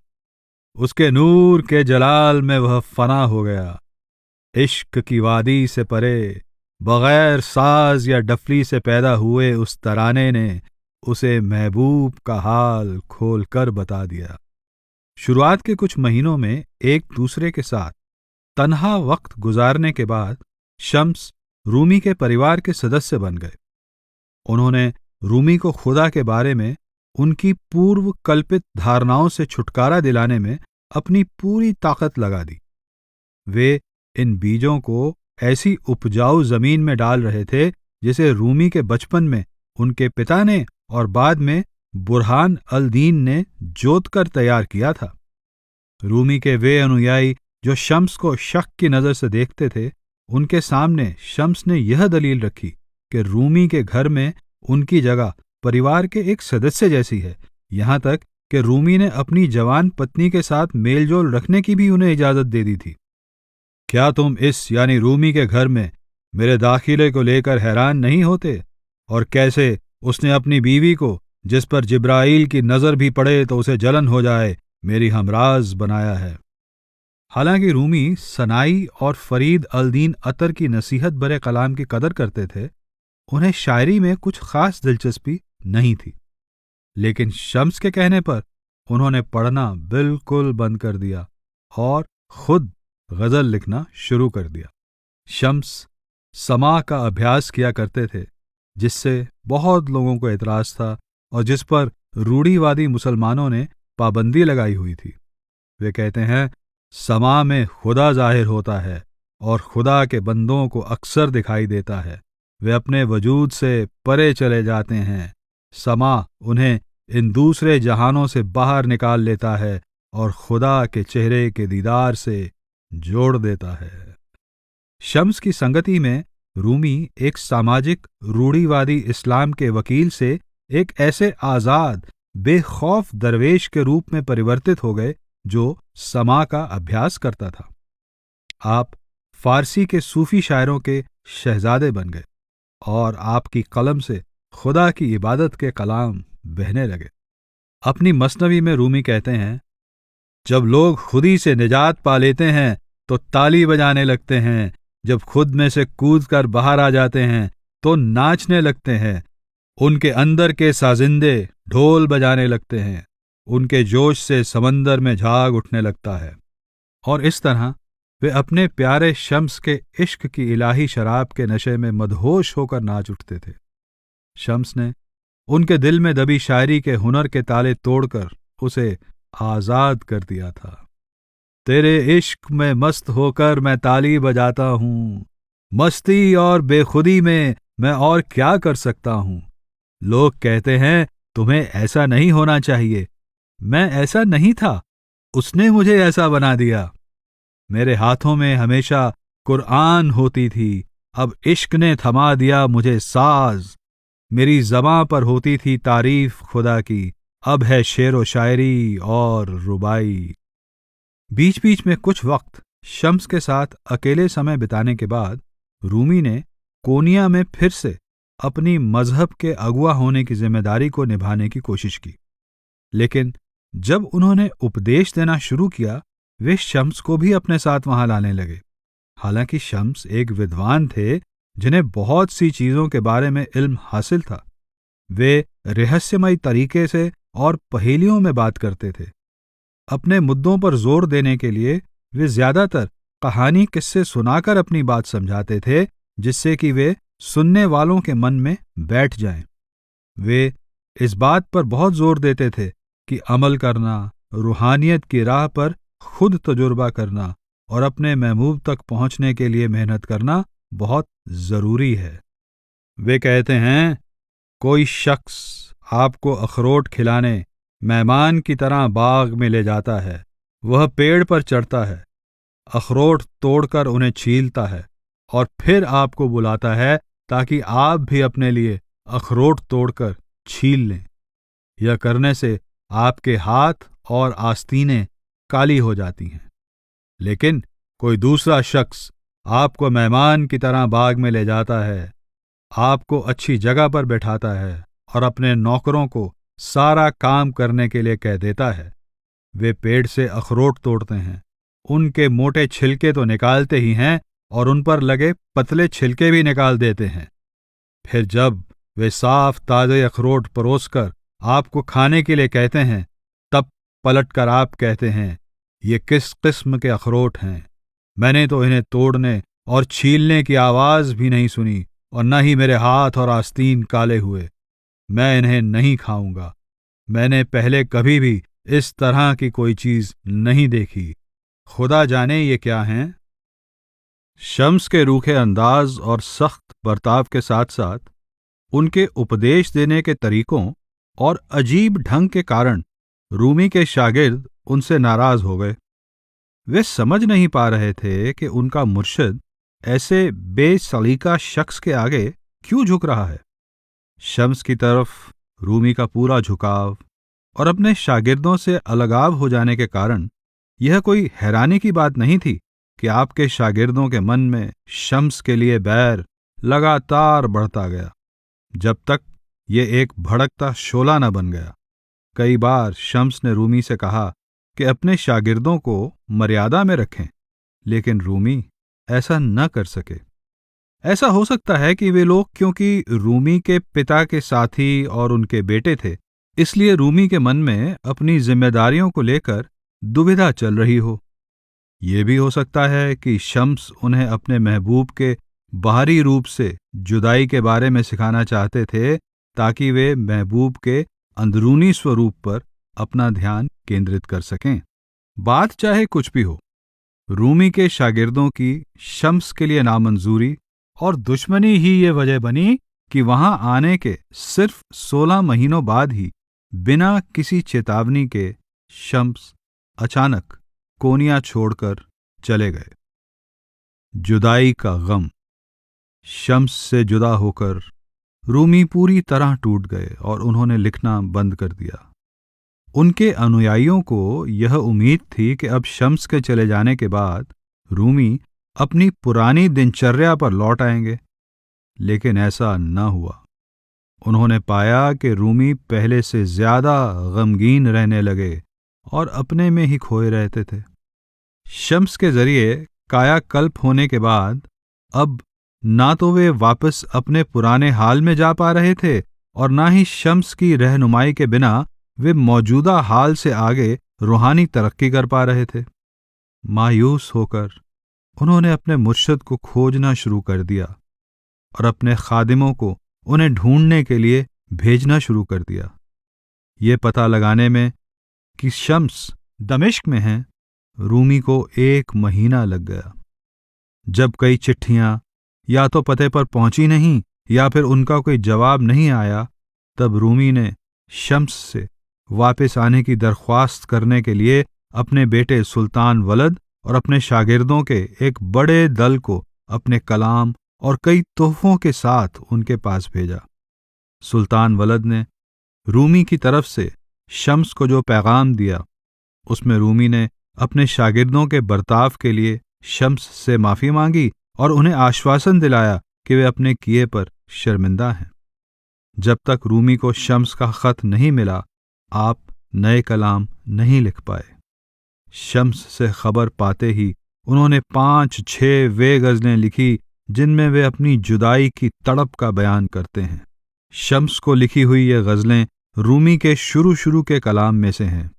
उसके नूर के जलाल में वह फना हो गया। इश्क की वादी से परे, बगैर साज या डफली से पैदा हुए उस तराने ने उसे महबूब का हाल खोलकर बता दिया। शुरुआत के कुछ महीनों में एक दूसरे के साथ तन्हा वक्त गुजारने के बाद शम्स रूमी के परिवार के सदस्य बन गए। उन्होंने रूमी को खुदा के बारे में उनकी पूर्व कल्पित धारणाओं से छुटकारा दिलाने में अपनी पूरी ताकत लगा दी। वे इन बीजों को ऐसी उपजाऊ जमीन में डाल रहे थे जिसे रूमी के बचपन में उनके पिता ने और बाद में बुरहान अल दीन ने जोतकर तैयार किया था। रूमी के वे अनुयायी जो शम्स को शक की नजर से देखते थे, उनके सामने शम्स ने यह दलील रखी कि रूमी के घर में उनकी जगह परिवार के एक सदस्य जैसी है, यहां तक कि रूमी ने अपनी जवान पत्नी के साथ मेलजोल रखने की भी उन्हें इजाजत दे दी थी। क्या तुम इस यानी रूमी के घर में मेरे दाखिले को लेकर हैरान नहीं होते, और कैसे उसने अपनी बीवी को, जिस पर जिब्राइल की नजर भी पड़े तो उसे जलन हो जाए, मेरी हमराज बनाया है। हालांकि रूमी सनाई और फरीद अल दीन अतर की नसीहत भरे कलाम की कदर करते थे, उन्हें शायरी में कुछ खास दिलचस्पी नहीं थी, लेकिन शम्स के कहने पर उन्होंने पढ़ना बिल्कुल बंद कर दिया और खुद गजल लिखना शुरू कर दिया। शम्स समा का अभ्यास किया करते थे, जिससे बहुत लोगों को एतराज था और जिस पर रूढ़िवादी मुसलमानों ने पाबंदी लगाई हुई थी। वे कहते हैं, समा में खुदा जाहिर होता है और खुदा के बंदों को अक्सर दिखाई देता है। वे अपने वजूद से परे चले जाते हैं। समा उन्हें इन दूसरे जहानों से बाहर निकाल लेता है और खुदा के चेहरे के दीदार से जोड़ देता है। शम्स की संगति में रूमी एक सामाजिक रूढ़िवादी इस्लाम के वकील से एक ऐसे आजाद बेखौफ दरवेश के रूप में परिवर्तित हो गए जो समा का अभ्यास करता था। आप फारसी के सूफी शायरों के शहजादे बन गए और आपकी कलम से खुदा की इबादत के कलाम बहने लगे। अपनी मसनवी में रूमी कहते हैं, जब लोग खुद ही से निजात पा लेते हैं तो ताली बजाने लगते हैं, जब खुद में से कूद कर बाहर आ जाते हैं तो नाचने लगते हैं। उनके अंदर के साजिंदे ढोल बजाने लगते हैं, उनके जोश से समंदर में झाग उठने लगता है। और इस तरह वे अपने प्यारे शम्स के इश्क की इलाही शराब के नशे में मदहोश होकर नाच उठते थे। शम्स ने उनके दिल में दबी शायरी के हुनर के ताले तोड़कर उसे आजाद कर दिया था। तेरे इश्क में मस्त होकर मैं ताली बजाता हूं, मस्ती और बेखुदी में मैं और क्या कर सकता हूं। लोग कहते हैं तुम्हें ऐसा नहीं होना चाहिए। मैं ऐसा नहीं था, उसने मुझे ऐसा बना दिया। मेरे हाथों में हमेशा कुरान होती थी, अब इश्क ने थमा दिया मुझे साज। मेरी ज़बां पर होती थी तारीफ खुदा की, अब है शेर व शायरी और रुबाई। बीच बीच में कुछ वक्त शम्स के साथ अकेले समय बिताने के बाद रूमी ने कोनिया में फिर से अपनी मजहब के अगुवा होने की जिम्मेदारी को निभाने की कोशिश की। लेकिन जब उन्होंने उपदेश देना शुरू किया, वे शम्स को भी अपने साथ वहां लाने लगे। हालांकि शम्स एक विद्वान थे जिन्हें बहुत सी चीजों के बारे में इल्म हासिल था। वे रहस्यमयी तरीके से और पहेलियों में बात करते थे। अपने मुद्दों पर जोर देने के लिए वे ज्यादातर कहानी किस्से सुनाकर अपनी बात समझाते थे, जिससे कि वे सुनने वालों के मन में बैठ जाएं। वे इस बात पर बहुत जोर देते थे कि अमल करना, रूहानियत की राह पर खुद तजुर्बा करना और अपने महबूब तक पहुंचने के लिए मेहनत करना बहुत जरूरी है। वे कहते हैं, कोई शख्स आपको अखरोट खिलाने मेहमान की तरह बाग में ले जाता है। वह पेड़ पर चढ़ता है, अखरोट तोड़कर उन्हें छीलता है और फिर आपको बुलाता है ताकि आप भी अपने लिए अखरोट तोड़कर छील लें। यह करने से आपके हाथ और आस्तीनें काली हो जाती हैं। लेकिन कोई दूसरा शख्स आपको मेहमान की तरह बाग में ले जाता है, आपको अच्छी जगह पर बैठाता है और अपने नौकरों को सारा काम करने के लिए कह देता है। वे पेड़ से अखरोट तोड़ते हैं, उनके मोटे छिलके तो निकालते ही हैं और उन पर लगे पतले छिलके भी निकाल देते हैं। फिर जब वे साफ ताजे अखरोट परोसकर आपको खाने के लिए कहते हैं, तब पलटकर आप कहते हैं, ये किस किस्म के अखरोट हैं? मैंने तो इन्हें तोड़ने और छीलने की आवाज भी नहीं सुनी और न ही मेरे हाथ और आस्तीन काले हुए। मैं इन्हें नहीं खाऊंगा। मैंने पहले कभी भी इस तरह की कोई चीज नहीं देखी। खुदा जाने ये क्या हैं। शम्स के रूखे अंदाज और सख्त बर्ताव के साथ साथ उनके उपदेश देने के तरीकों और अजीब ढंग के कारण रूमी के शागिर्द उनसे नाराज हो गए। वे समझ नहीं पा रहे थे कि उनका मुर्शिद ऐसे बेसलीका शख्स के आगे क्यों झुक रहा है। शम्स की तरफ रूमी का पूरा झुकाव और अपने शागिर्दों से अलगाव हो जाने के कारण यह कोई हैरानी की बात नहीं थी कि आपके शागिर्दों के मन में शम्स के लिए बैर लगातार बढ़ता गया, जब तक ये एक भड़कता शोला न बन गया। कई बार शम्स ने रूमी से कहा कि अपने शागिर्दों को मर्यादा में रखें, लेकिन रूमी ऐसा न कर सके। ऐसा हो सकता है कि वे लोग क्योंकि रूमी के पिता के साथी और उनके बेटे थे, इसलिए रूमी के मन में अपनी जिम्मेदारियों को लेकर दुविधा चल रही हो। ये भी हो सकता है कि शम्स उन्हें अपने महबूब के बाहरी रूप से जुदाई के बारे में सिखाना चाहते थे, ताकि वे महबूब के अंदरूनी स्वरूप पर अपना ध्यान केंद्रित कर सकें। बात चाहे कुछ भी हो, रूमी के शागिर्दों की शम्स के लिए नामंजूरी और दुश्मनी ही ये वजह बनी कि वहां आने के सिर्फ 16 महीनों बाद ही बिना किसी चेतावनी के शम्स अचानक कोनिया छोड़कर चले गए। जुदाई का गम। शम्स से जुदा होकर रूमी पूरी तरह टूट गए और उन्होंने लिखना बंद कर दिया। उनके अनुयायियों को यह उम्मीद थी कि अब शम्स के चले जाने के बाद रूमी अपनी पुरानी दिनचर्या पर लौट आएंगे, लेकिन ऐसा न हुआ। उन्होंने पाया कि रूमी पहले से ज्यादा गमगीन रहने लगे और अपने में ही खोए रहते थे। शम्स के जरिए कायाकल्प होने के बाद अब ना तो वे वापस अपने पुराने हाल में जा पा रहे थे और ना ही शम्स की रहनुमाई के बिना वे मौजूदा हाल से आगे रूहानी तरक्की कर पा रहे थे। मायूस होकर उन्होंने अपने मुर्शद को खोजना शुरू कर दिया और अपने खादिमों को उन्हें ढूंढने के लिए भेजना शुरू कर दिया। ये पता लगाने में कि शम्स दमिश्क में हैं, रूमी को 1 महीना लग गया। जब कई चिट्ठियां या तो पते पर पहुंची नहीं या फिर उनका कोई जवाब नहीं आया, तब रूमी ने शम्स से वापस आने की दरख्वास्त करने के लिए अपने बेटे सुल्तान वलद और अपने शागिर्दों के एक बड़े दल को अपने कलाम और कई तोहफों के साथ उनके पास भेजा। सुल्तान वलद ने रूमी की तरफ से शम्स को जो पैगाम दिया, उसमें रूमी ने अपने शागिर्दों के बर्ताव के लिए शम्स से माफी मांगी और उन्हें आश्वासन दिलाया कि वे अपने किए पर शर्मिंदा हैं। जब तक रूमी को शम्स का खत नहीं मिला, आप नए कलाम नहीं लिख पाए। शम्स से खबर पाते ही उन्होंने 5-6 वे गज़लें लिखी जिनमें वे अपनी जुदाई की तड़प का बयान करते हैं। शम्स को लिखी हुई ये गज़लें रूमी के शुरू के कलाम में से हैं।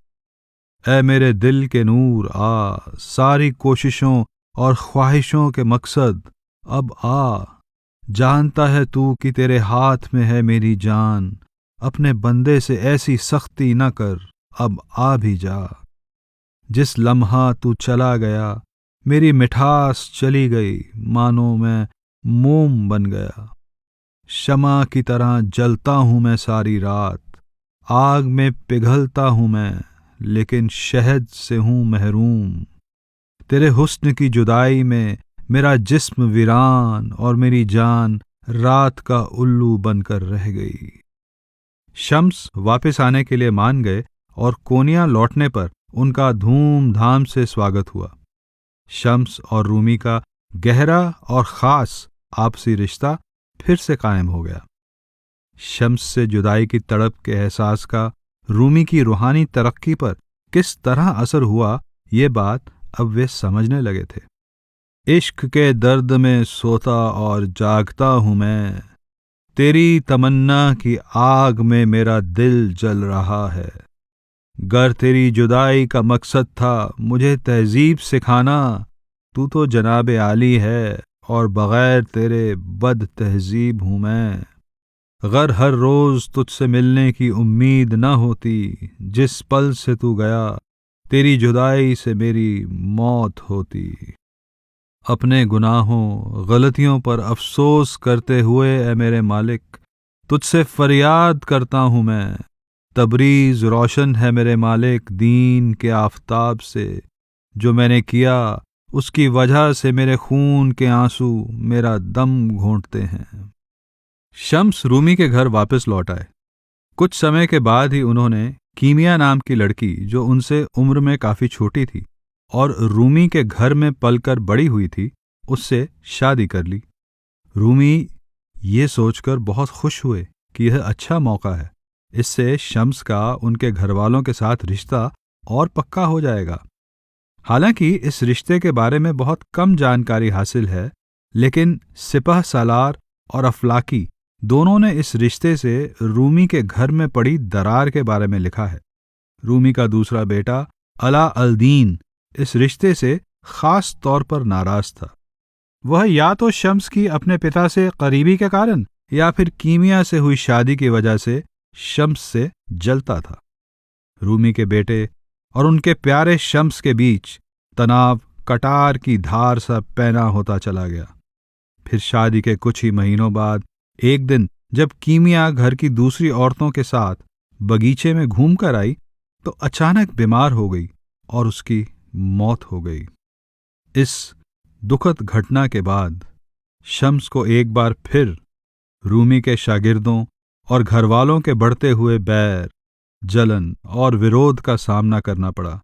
ऐ मेरे दिल के नूर आ, सारी कोशिशों और ख्वाहिशों के मकसद अब आ, जानता है तू कि तेरे हाथ में है मेरी जान, अपने बंदे से ऐसी सख्ती न कर, अब आ भी जा। जिस लम्हा तू चला गया मेरी मिठास चली गई, मानो मैं मोम बन गया। शमा की तरह जलता हूँ मैं सारी रात, आग में पिघलता हूँ मैं, लेकिन शहद से हूँ महरूम। तेरे हुस्न की जुदाई में मेरा जिस्म वीरान और मेरी जान रात का उल्लू बनकर रह गई। शम्स वापस आने के लिए मान गए और कोनिया लौटने पर उनका धूमधाम से स्वागत हुआ। शम्स और रूमी का गहरा और खास आपसी रिश्ता फिर से कायम हो गया। शम्स से जुदाई की तड़प के एहसास का रूमी की रूहानी तरक्की पर किस तरह असर हुआ, ये बात अब वे समझने लगे थे। इश्क के दर्द में सोता और जागता हूँ मैं, तेरी तमन्ना की आग में मेरा दिल जल रहा है। गर तेरी जुदाई का मकसद था मुझे तहजीब सिखाना, तू तो जनाबे आली है और बगैर तेरे बद तहजीब हूँ मैं। गर हर रोज तुझसे मिलने की उम्मीद न होती, जिस पल से तू गया तेरी जुदाई से मेरी मौत होती। अपने गुनाहों गलतियों पर अफसोस करते हुए ऐ मेरे मालिक, तुझसे फरियाद करता हूँ मैं। तबरीज रोशन है मेरे मालिक दीन के आफताब से, जो मैंने किया उसकी वजह से मेरे खून के आंसू मेरा दम घोंटते हैं। शम्स रूमी के घर वापस लौट आए। कुछ समय के बाद ही उन्होंने कीमिया नाम की लड़की, जो उनसे उम्र में काफी छोटी थी और रूमी के घर में पलकर बड़ी हुई थी, उससे शादी कर ली। रूमी ये सोचकर बहुत खुश हुए कि यह अच्छा मौका है, इससे शम्स का उनके घरवालों के साथ रिश्ता और पक्का हो जाएगा। हालांकि इस रिश्ते के बारे में बहुत कम जानकारी हासिल है, लेकिन सिपह सालार और अफलाकी दोनों ने इस रिश्ते से रूमी के घर में पड़ी दरार के बारे में लिखा है। रूमी का दूसरा बेटा अला अल दीन इस रिश्ते से खास तौर पर नाराज था। वह या तो शम्स की अपने पिता से करीबी के कारण या फिर कीमिया से हुई शादी की वजह से शम्स से जलता था। रूमी के बेटे और उनके प्यारे शम्स के बीच तनाव कटार की धार सा पैना होता चला गया। फिर शादी के कुछ ही महीनों बाद एक दिन जब कीमिया घर की दूसरी औरतों के साथ बगीचे में घूम कर आई, तो अचानक बीमार हो गई और उसकी मौत हो गई। इस दुखद घटना के बाद शम्स को एक बार फिर रूमी के शागिर्दों और घरवालों के बढ़ते हुए बैर, जलन और विरोध का सामना करना पड़ा,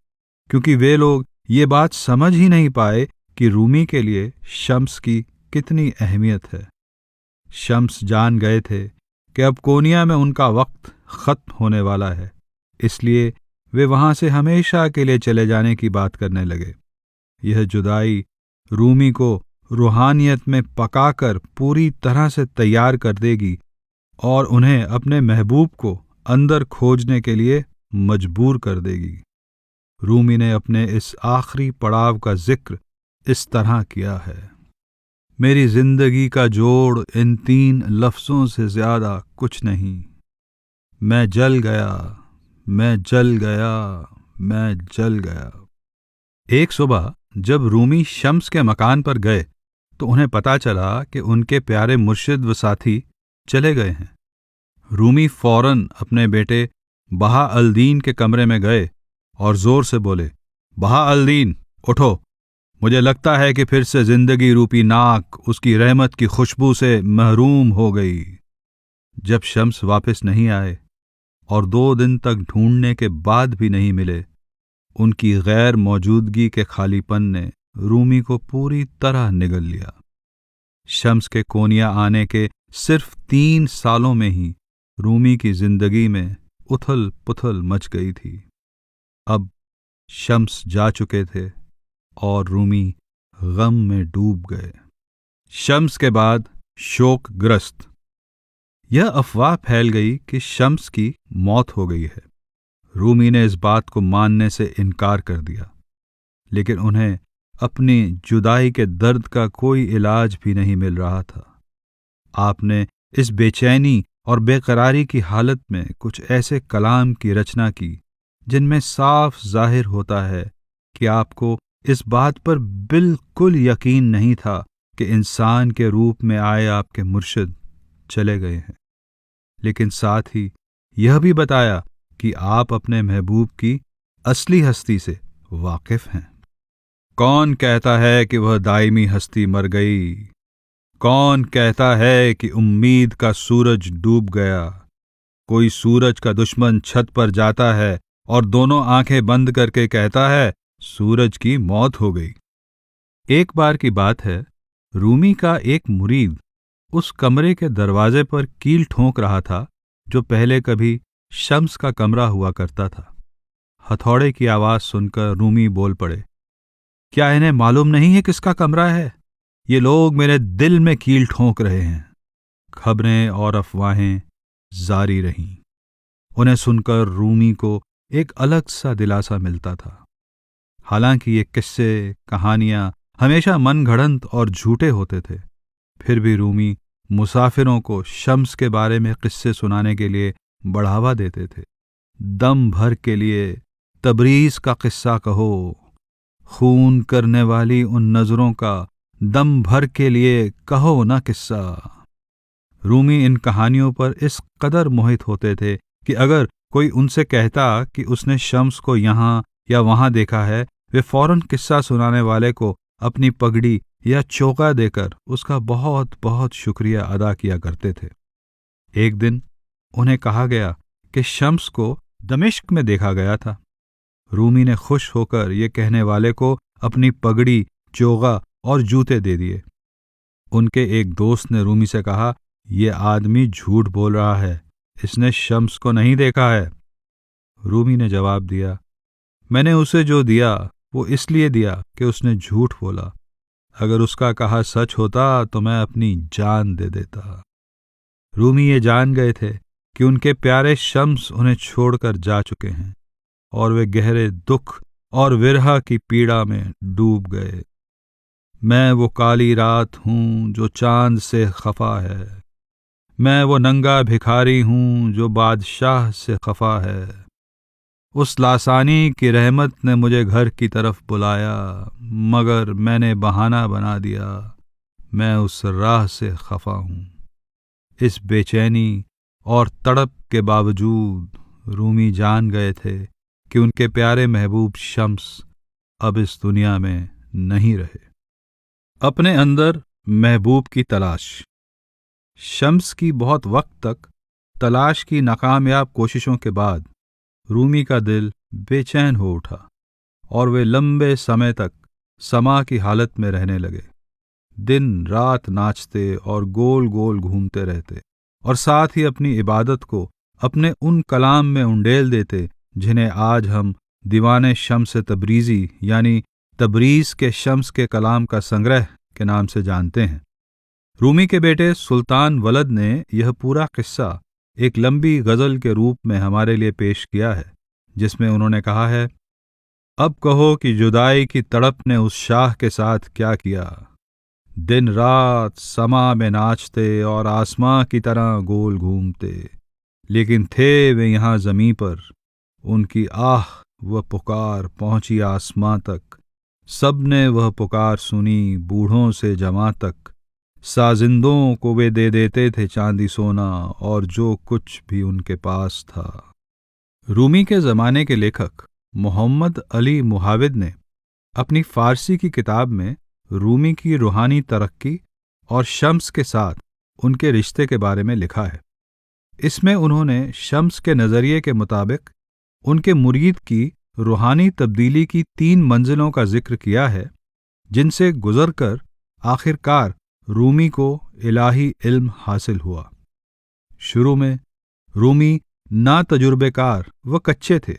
क्योंकि वे लोग ये बात समझ ही नहीं पाए कि रूमी के लिए शम्स की कितनी अहमियत है। शम्स जान गए थे कि अब कोनिया में उनका वक्त खत्म होने वाला है, इसलिए वे वहां से हमेशा के लिए चले जाने की बात करने लगे। यह जुदाई रूमी को रूहानियत में पकाकर पूरी तरह से तैयार कर देगी और उन्हें अपने महबूब को अंदर खोजने के लिए मजबूर कर देगी। रूमी ने अपने इस आखिरी पड़ाव का जिक्र इस तरह किया है: मेरी जिंदगी का जोड़ इन 3 लफ्जों से ज्यादा कुछ नहीं। मैं जल गया, मैं जल गया, मैं जल गया। एक सुबह जब रूमी शम्स के मकान पर गए तो उन्हें पता चला कि उनके प्यारे मुर्शिद व साथी चले गए हैं। रूमी फौरन अपने बेटे बहा अल-दीन के कमरे में गए और जोर से बोले, बहा अल-दीन, उठो। मुझे लगता है कि फिर से जिंदगी रूपी नाक उसकी रहमत की खुशबू से महरूम हो गई। जब शम्स वापस नहीं आए और 2 दिन तक ढूंढने के बाद भी नहीं मिले, उनकी गैर मौजूदगी के खालीपन ने रूमी को पूरी तरह निगल लिया। शम्स के कोनिया आने के सिर्फ 3 सालों में ही रूमी की जिंदगी में उथल पुथल मच गई थी। अब शम्स जा चुके थे और रूमी गम में डूब गए। शम्स के बाद शोकग्रस्त। यह अफवाह फैल गई कि शम्स की मौत हो गई है। रूमी ने इस बात को मानने से इनकार कर दिया, लेकिन उन्हें अपनी जुदाई के दर्द का कोई इलाज भी नहीं मिल रहा था। आपने इस बेचैनी और बेकरारी की हालत में कुछ ऐसे कलाम की रचना की जिनमें साफ जाहिर होता है कि आपको इस बात पर बिल्कुल यकीन नहीं था कि इंसान के रूप में आए आपके मुर्शिद चले गए हैं, लेकिन साथ ही यह भी बताया कि आप अपने महबूब की असली हस्ती से वाकिफ हैं। कौन कहता है कि वह दायमी हस्ती मर गई? कौन कहता है कि उम्मीद का सूरज डूब गया? कोई सूरज का दुश्मन छत पर जाता है और दोनों आंखें बंद करके कहता है, सूरज की मौत हो गई। एक बार की बात है, रूमी का एक मुरीद उस कमरे के दरवाजे पर कील ठोंक रहा था जो पहले कभी शम्स का कमरा हुआ करता था। हथौड़े की आवाज सुनकर रूमी बोल पड़े, क्या इन्हें मालूम नहीं है किसका कमरा है? ये लोग मेरे दिल में कील ठोंक रहे हैं। खबरें और अफवाहें जारी रहीं। उन्हें सुनकर रूमी को एक अलग सा दिलासा मिलता था। हालांकि ये किस्से, कहानियां हमेशा मनगढ़ंत और झूठे होते थे, फिर भी रूमी मुसाफिरों को शम्स के बारे में किस्से सुनाने के लिए बढ़ावा देते थे। दम भर के लिए तबरीज का किस्सा कहो, खून करने वाली उन नजरों का दम भर के लिए कहो ना किस्सा। रूमी इन कहानियों पर इस कदर मोहित होते थे कि अगर कोई उनसे कहता कि उसने शम्स को यहाँ या वहां देखा है, वे फौरन किस्सा सुनाने वाले को अपनी पगड़ी या चौका देकर उसका बहुत बहुत शुक्रिया अदा किया करते थे। एक दिन उन्हें कहा गया कि शम्स को दमिश्क में देखा गया था। रूमी ने खुश होकर ये कहने वाले को अपनी पगड़ी, चोगा और जूते दे दिए। उनके एक दोस्त ने रूमी से कहा, यह आदमी झूठ बोल रहा है, इसने शम्स को नहीं देखा है। रूमी ने जवाब दिया, मैंने उसे जो दिया वो इसलिए दिया कि उसने झूठ बोला। अगर उसका कहा सच होता तो मैं अपनी जान दे देता। रूमी ये जान गए थे कि उनके प्यारे शम्स उन्हें छोड़कर जा चुके हैं और वे गहरे दुख और विरह की पीड़ा में डूब गए। मैं वो काली रात हूं जो चांद से खफा है, मैं वो नंगा भिखारी हूं जो बादशाह से खफा है। उस लासानी की रहमत ने मुझे घर की तरफ बुलाया, मगर मैंने बहाना बना दिया, मैं उस राह से खफा हूं। इस बेचैनी और तड़प के बावजूद रूमी जान गए थे कि उनके प्यारे महबूब शम्स अब इस दुनिया में नहीं रहे। अपने अंदर महबूब की तलाश। शम्स की बहुत वक्त तक तलाश की नाकामयाब कोशिशों के बाद रूमी का दिल बेचैन हो उठा और वे लंबे समय तक समा की हालत में रहने लगे। दिन रात नाचते और गोल गोल घूमते रहते। और साथ ही अपनी इबादत को अपने उन कलाम में उंडेल देते जिन्हें आज हम दीवाने शम्स तबरीज़ी यानी तबरीज़ के शम्स के कलाम का संग्रह के नाम से जानते हैं। रूमी के बेटे सुल्तान वलद ने यह पूरा किस्सा एक लंबी गज़ल के रूप में हमारे लिए पेश किया है, जिसमें उन्होंने कहा है, अब कहो कि जुदाई की तड़प ने उस शाह के साथ क्या किया, दिन रात समा में नाचते और आसमां की तरह गोल घूमते, लेकिन थे वे यहाँ ज़मीं पर, उनकी आह वह पुकार पहुंची आसमां तक, सबने वह पुकार सुनी बूढ़ों से जवां तक, साजिंदों को वे दे देते थे चांदी सोना और जो कुछ भी उनके पास था। रूमी के ज़माने के लेखक मोहम्मद अली मुहाविद ने अपनी फ़ारसी की किताब में रूमी की रूहानी तरक्की और शम्स के साथ उनके रिश्ते के बारे में लिखा है। इसमें उन्होंने शम्स के नज़रिए के मुताबिक उनके मुरीद की रूहानी तब्दीली की 3 मंजिलों का जिक्र किया है, जिनसे गुज़रकर आखिरकार रूमी को इलाही इल्म हासिल हुआ। शुरू में रूमी ना तजुर्बेकार व कच्चे थे,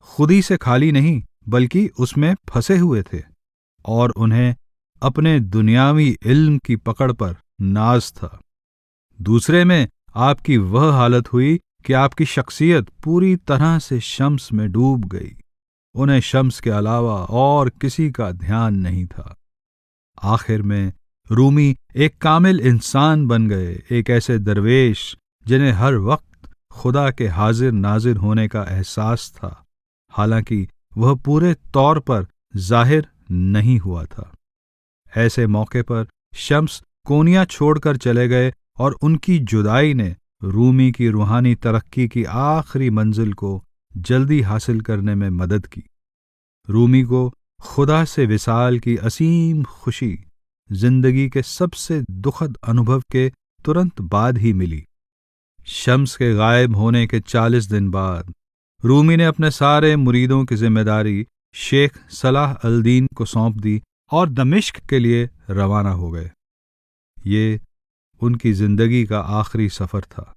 खुदी से खाली नहीं बल्कि उसमें फंसे हुए थे और उन्हें अपने दुनियावी इल्म की पकड़ पर नाज था। दूसरे में आपकी वह हालत हुई कि आपकी शख्सियत पूरी तरह से शम्स में डूब गई, उन्हें शम्स के अलावा और किसी का ध्यान नहीं था। आखिर में रूमी एक कामिल इंसान बन गए, एक ऐसे दरवेश जिन्हें हर वक्त खुदा के हाजिर नाजिर होने का एहसास था, हालांकि वह पूरे तौर पर जाहिर नहीं हुआ था। ऐसे मौके पर शम्स कोनिया छोड़कर चले गए और उनकी जुदाई ने रूमी की रूहानी तरक्की की आखिरी मंजिल को जल्दी हासिल करने में मदद की। रूमी को खुदा से विसाल की असीम खुशी जिंदगी के सबसे दुखद अनुभव के तुरंत बाद ही मिली। शम्स के गायब होने के 40 दिन बाद रूमी ने अपने सारे मुरीदों की जिम्मेदारी शेख सलाह अल दीन को सौंप दी और दमिश्क के लिए रवाना हो गए। ये उनकी जिंदगी का आखिरी सफर था।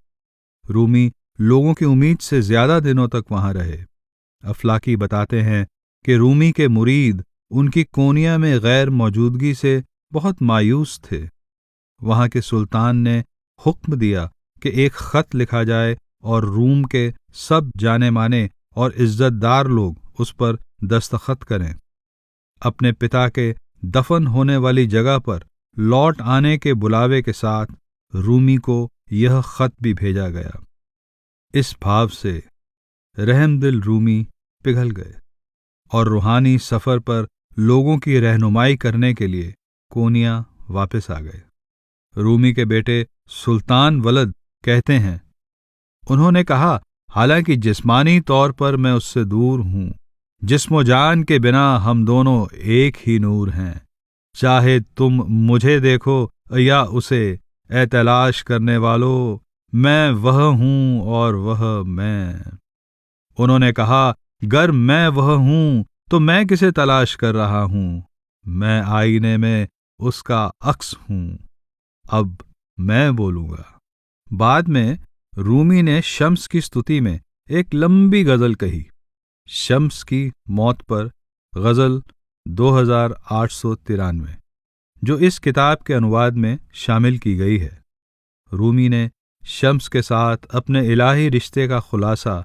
रूमी लोगों की उम्मीद से ज्यादा दिनों तक वहां रहे। अफलाकी बताते हैं कि रूमी के मुरीद उनकी कोनिया में गैर मौजूदगी से बहुत मायूस थे। वहां के सुल्तान ने हुक्म दिया कि एक खत लिखा जाए और रूम के सब जाने माने और इज्जतदार लोग उस पर दस्तखत करें। अपने पिता के दफन होने वाली जगह पर लौट आने के बुलावे के साथ रूमी को यह खत भी भेजा गया। इस भाव से रहमदिल रूमी पिघल गए और रूहानी सफर पर लोगों की रहनुमाई करने के लिए कोनिया वापस आ गए। रूमी के बेटे सुल्तान वलद कहते हैं, उन्होंने कहा, हालांकि जिस्मानी तौर पर मैं उससे दूर हूं, जिस्मो जान के बिना हम दोनों एक ही नूर हैं। चाहे तुम मुझे देखो या उसे, ए तलाश करने वालों, मैं वह हूं और वह मैं। उन्होंने कहा, गर मैं वह हूं तो मैं किसे तलाश कर रहा हूं, मैं आईने में उसका अक्स हूं। अब मैं बोलूंगा। बाद में रूमी ने शम्स की स्तुति में एक लंबी गजल कही। शम्स की मौत पर गजल 2893, जो इस किताब के अनुवाद में शामिल की गई है। रूमी ने शम्स के साथ अपने इलाही रिश्ते का खुलासा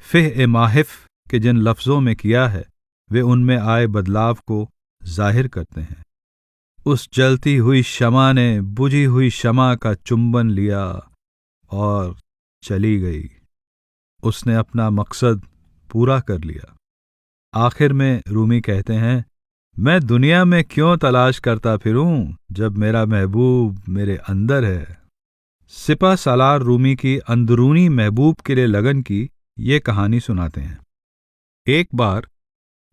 फिह-ए-माहिफ के जिन लफ्ज़ों में किया है, वे उनमें आए बदलाव को जाहिर करते हैं। उस जलती हुई शमा ने बुझी हुई शमा का चुंबन लिया और चली गई। उसने अपना मकसद पूरा कर लिया। आखिर में रूमी कहते हैं, मैं दुनिया में क्यों तलाश करता फिरूं जब मेरा महबूब मेरे अंदर है। सिपा सालार रूमी की अंदरूनी महबूब के लिए लगन की ये कहानी सुनाते हैं। एक बार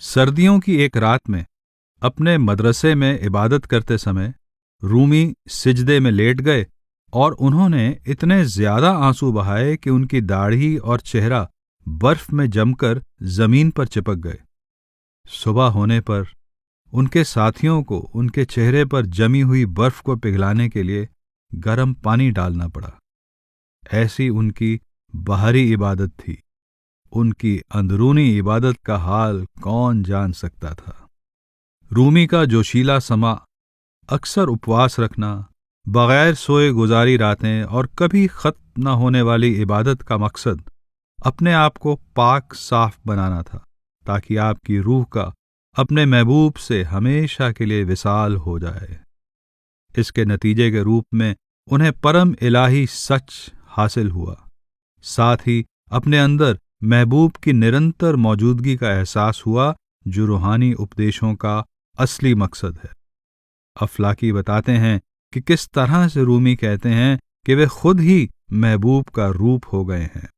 सर्दियों की एक रात में अपने मदरसे में इबादत करते समय रूमी सिजदे में लेट गए और उन्होंने इतने ज्यादा आंसू बहाए कि उनकी दाढ़ी और चेहरा बर्फ में जमकर जमीन पर चिपक गए। सुबह होने पर उनके साथियों को उनके चेहरे पर जमी हुई बर्फ को पिघलाने के लिए गर्म पानी डालना पड़ा। ऐसी उनकी बाहरी इबादत थी। उनकी अंदरूनी इबादत का हाल कौन जान सकता था। रूमी का जोशीला समा, अक्सर उपवास रखना, बगैर सोए गुजारी रातें और कभी खत्म न होने वाली इबादत का मकसद अपने आप को पाक साफ बनाना था, ताकि आपकी रूह का अपने महबूब से हमेशा के लिए विसाल हो जाए। इसके नतीजे के रूप में उन्हें परम इलाही सच हासिल हुआ, साथ ही अपने अंदर महबूब की निरंतर मौजूदगी का एहसास हुआ, जो रूहानी उपदेशों का असली मकसद है। अफलाकी बताते हैं कि किस तरह से रूमी कहते हैं कि वे खुद ही महबूब का रूप हो गए हैं।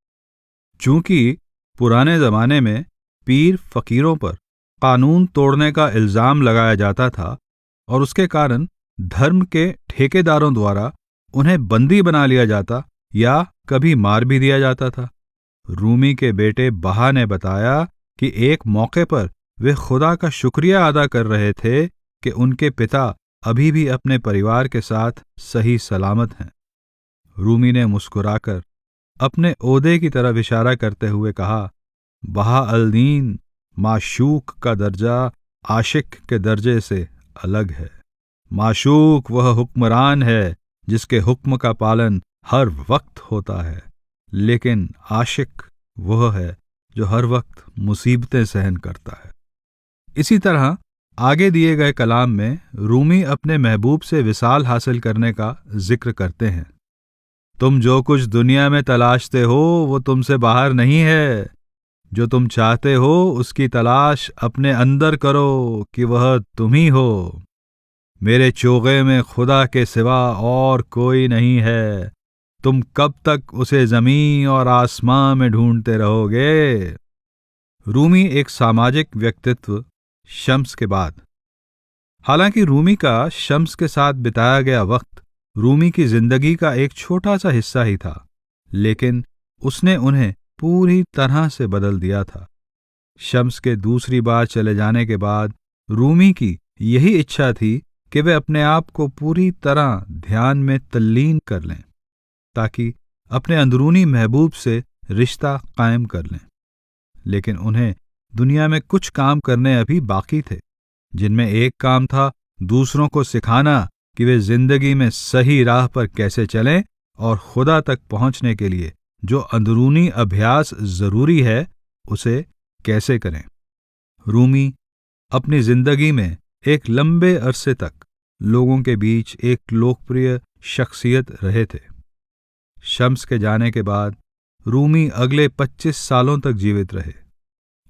चूंकि पुराने जमाने में पीर फकीरों पर कानून तोड़ने का इल्जाम लगाया जाता था और उसके कारण धर्म के ठेकेदारों द्वारा उन्हें बंदी बना लिया जाता या कभी मार भी दिया जाता था। रूमी के बेटे बहा ने बताया कि एक मौके पर वे खुदा का शुक्रिया अदा कर रहे थे कि उनके पिता अभी भी अपने परिवार के साथ सही सलामत हैं। रूमी ने मुस्कुराकर अपने ओहदे की तरफ इशारा करते हुए कहा, बहा अल-दीन माशूक का दर्जा आशिक के दर्जे से अलग है। माशूक वह हुक्मरान है जिसके हुक्म का पालन हर वक्त होता है, लेकिन आशिक वह है जो हर वक्त मुसीबतें सहन करता है। इसी तरह आगे दिए गए कलाम में रूमी अपने महबूब से विसाल हासिल करने का जिक्र करते हैं। तुम जो कुछ दुनिया में तलाशते हो वो तुमसे बाहर नहीं है। जो तुम चाहते हो उसकी तलाश अपने अंदर करो कि वह तुम ही हो। मेरे चोगे में खुदा के सिवा और कोई नहीं है। तुम कब तक उसे जमीन और आसमां में ढूंढते रहोगे। रूमी एक सामाजिक व्यक्तित्व शम्स के बाद। हालांकि रूमी का शम्स के साथ बिताया गया वक्त रूमी की जिंदगी का एक छोटा सा हिस्सा ही था, लेकिन उसने उन्हें पूरी तरह से बदल दिया था। शम्स के दूसरी बार चले जाने के बाद रूमी की यही इच्छा थी कि वे अपने आप को पूरी तरह ध्यान में तल्लीन कर लें, ताकि अपने अंदरूनी महबूब से रिश्ता कायम कर लें। लेकिन उन्हें दुनिया में कुछ काम करने अभी बाकी थे, जिनमें एक काम था दूसरों को सिखाना कि वे जिंदगी में सही राह पर कैसे चलें और खुदा तक पहुंचने के लिए जो अंदरूनी अभ्यास जरूरी है उसे कैसे करें। रूमी अपनी जिंदगी में एक लंबे अरसे तक लोगों के बीच एक लोकप्रिय शख्सियत रहे थे। शम्स के जाने के बाद रूमी अगले 25 सालों तक जीवित रहे।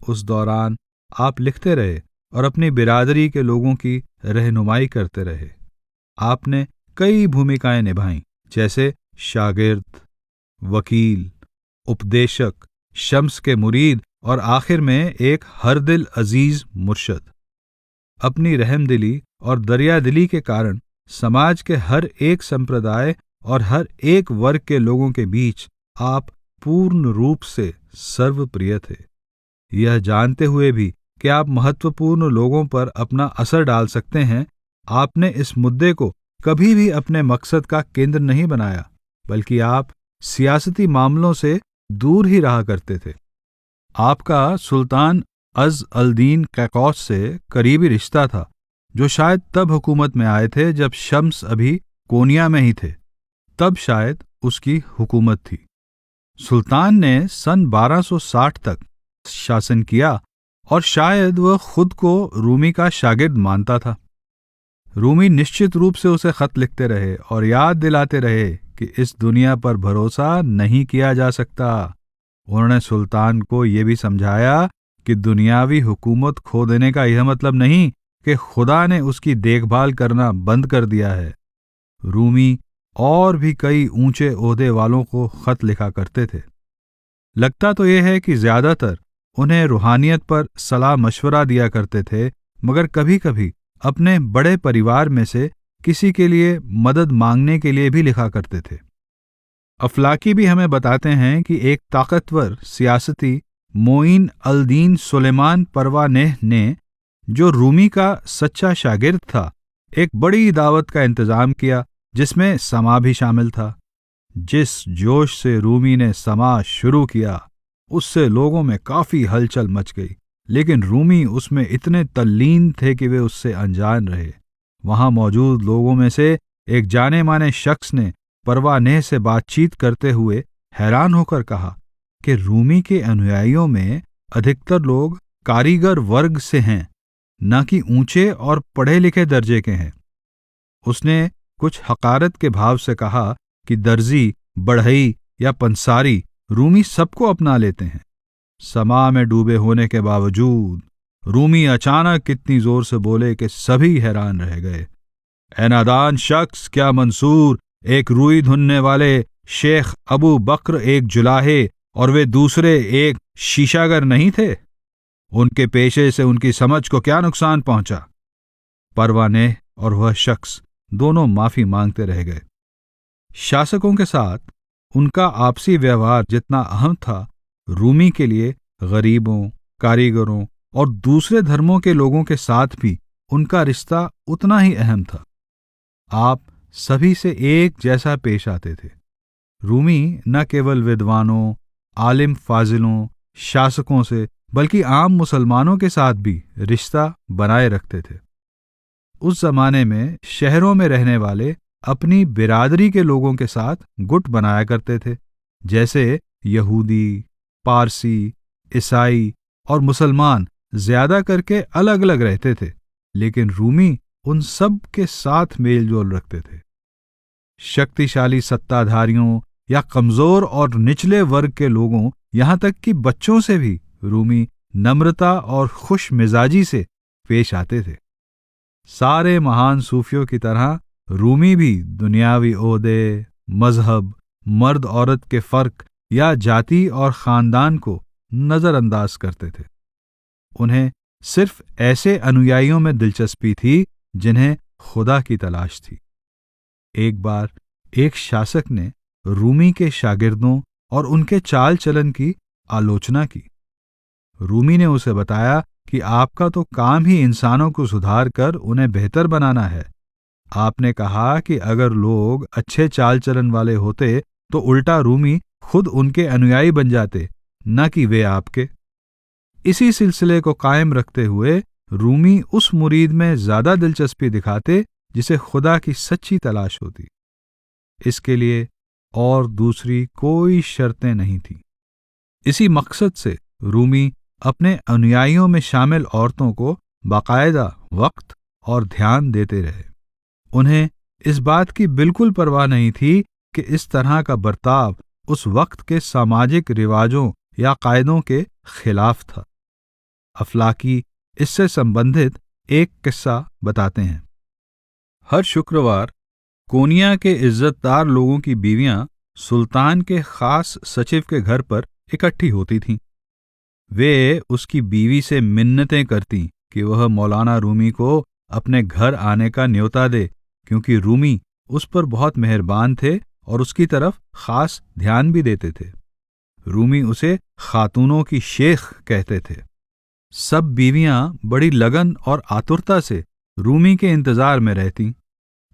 उस दौरान आप लिखते रहे और अपनी बिरादरी के लोगों की रहनुमाई करते रहे। आपने कई भूमिकाएं निभाईं, जैसे शागिर्द, वकील, उपदेशक, शम्स के मुरीद और आखिर में एक हर दिल अजीज मुर्शद। अपनी रहमदिली और दरियादिली के कारण समाज के हर एक संप्रदाय और हर एक वर्ग के लोगों के बीच आप पूर्ण रूप से सर्वप्रिय थे। यह जानते हुए भी कि आप महत्वपूर्ण लोगों पर अपना असर डाल सकते हैं, आपने इस मुद्दे को कभी भी अपने मकसद का केंद्र नहीं बनाया, बल्कि आप सियासती मामलों से दूर ही रहा करते थे। आपका सुल्तान अज़ अल-दीन कैकौस से करीबी रिश्ता था, जो शायद तब हुकूमत में आए थे जब शम्स अभी कोनिया में ही थे। तब शायद उसकी हुकूमत थी। सुल्तान ने सन 1260 तक शासन किया और शायद वह खुद को रूमी का शागिर्द मानता था। रूमी निश्चित रूप से उसे खत लिखते रहे और याद दिलाते रहे कि इस दुनिया पर भरोसा नहीं किया जा सकता। उन्होंने सुल्तान को यह भी समझाया कि दुनियावी हुकूमत खो देने का यह मतलब नहीं कि खुदा ने उसकी देखभाल करना बंद कर दिया है। रूमी और भी कई ऊंचे ओहदे वालों को खत लिखा करते थे। लगता तो यह है कि ज्यादातर उन्हें रूहानियत पर सलाह मशवरा दिया करते थे, मगर कभी कभी अपने बड़े परिवार में से किसी के लिए मदद मांगने के लिए भी लिखा करते थे। अफलाकी भी हमें बताते हैं कि एक ताकतवर सियासती मोइन अल-दीन सुलेमान परवानेह ने, जो रूमी का सच्चा शागिर्द था, एक बड़ी दावत का इंतजाम किया जिसमें समा भी शामिल था। जिस जोश से रूमी ने समाज शुरू किया उससे लोगों में काफी हलचल मच गई, लेकिन रूमी उसमें इतने तल्लीन थे कि वे उससे अनजान रहे। वहां मौजूद लोगों में से एक जाने माने शख्स ने परवानेह से बातचीत करते हुए हैरान होकर कहा कि रूमी के अनुयायियों में अधिकतर लोग कारीगर वर्ग से हैं, न कि ऊंचे और पढ़े लिखे दर्जे के हैं। उसने कुछ हकारत के भाव से कहा कि दर्जी, बढ़ई या पंसारी रूमी सबको अपना लेते हैं। समा में डूबे होने के बावजूद रूमी अचानक इतनी जोर से बोले कि सभी हैरान रह गए। ए नादान शख्स, क्या मंसूर एक रुई धुनने वाले शेख अबू बकर एक जुलाहे और वे दूसरे एक शीशागर नहीं थे? उनके पेशे से उनकी समझ को क्या नुकसान पहुंचा? परवानेह और वह शख्स दोनों माफी मांगते रह गए। शासकों के साथ उनका आपसी व्यवहार जितना अहम था, रूमी के लिए गरीबों, कारीगरों और दूसरे धर्मों के लोगों के साथ भी उनका रिश्ता उतना ही अहम था। आप सभी से एक जैसा पेश आते थे। रूमी न केवल विद्वानों, आलिम फाजिलों, शासकों से बल्कि आम मुसलमानों के साथ भी रिश्ता बनाए रखते थे। उस जमाने में शहरों में रहने वाले अपनी बिरादरी के लोगों के साथ गुट बनाया करते थे। जैसे यहूदी, पारसी, ईसाई और मुसलमान ज्यादा करके अलग अलग रहते थे, लेकिन रूमी उन सब के साथ मेल जोल रखते थे। शक्तिशाली सत्ताधारियों या कमजोर और निचले वर्ग के लोगों, यहां तक कि बच्चों से भी रूमी नम्रता और खुश मिजाजी से पेश आते थे। सारे महान सूफियों की तरह रूमी भी दुनियावी ओहदे, मजहब, मर्द औरत के फर्क या जाति और खानदान को नजरअंदाज करते थे। उन्हें सिर्फ ऐसे अनुयायियों में दिलचस्पी थी जिन्हें खुदा की तलाश थी। एक बार एक शासक ने रूमी के शागिर्दों और उनके चाल चलन की आलोचना की। रूमी ने उसे बताया कि आपका तो काम ही इंसानों को सुधार कर उन्हें बेहतर बनाना है। आपने कहा कि अगर लोग अच्छे चाल चलन वाले होते तो उल्टा रूमी खुद उनके अनुयायी बन जाते, न कि वे आपके। इसी सिलसिले को कायम रखते हुए रूमी उस मुरीद में ज्यादा दिलचस्पी दिखाते जिसे खुदा की सच्ची तलाश होती। इसके लिए और दूसरी कोई शर्तें नहीं थी। इसी मकसद से रूमी अपने अनुयायियों में शामिल औरतों को बाकायदा वक्त और ध्यान देते रहे। उन्हें इस बात की बिल्कुल परवाह नहीं थी कि इस तरह का बर्ताव उस वक्त के सामाजिक रिवाजों या कायदों के खिलाफ था। अफलाकी इससे संबंधित एक किस्सा बताते हैं। हर शुक्रवार कोनिया के इज्जतदार लोगों की बीवियां सुल्तान के खास सचिव के घर पर इकट्ठी होती थीं। वे उसकी बीवी से मिन्नतें करती कि वह मौलाना रूमी को अपने घर आने का न्योता दे, क्योंकि रूमी उस पर बहुत मेहरबान थे और उसकी तरफ खास ध्यान भी देते थे। रूमी उसे खातूनों की शेख कहते थे। सब बीवियां बड़ी लगन और आतुरता से रूमी के इंतजार में रहती।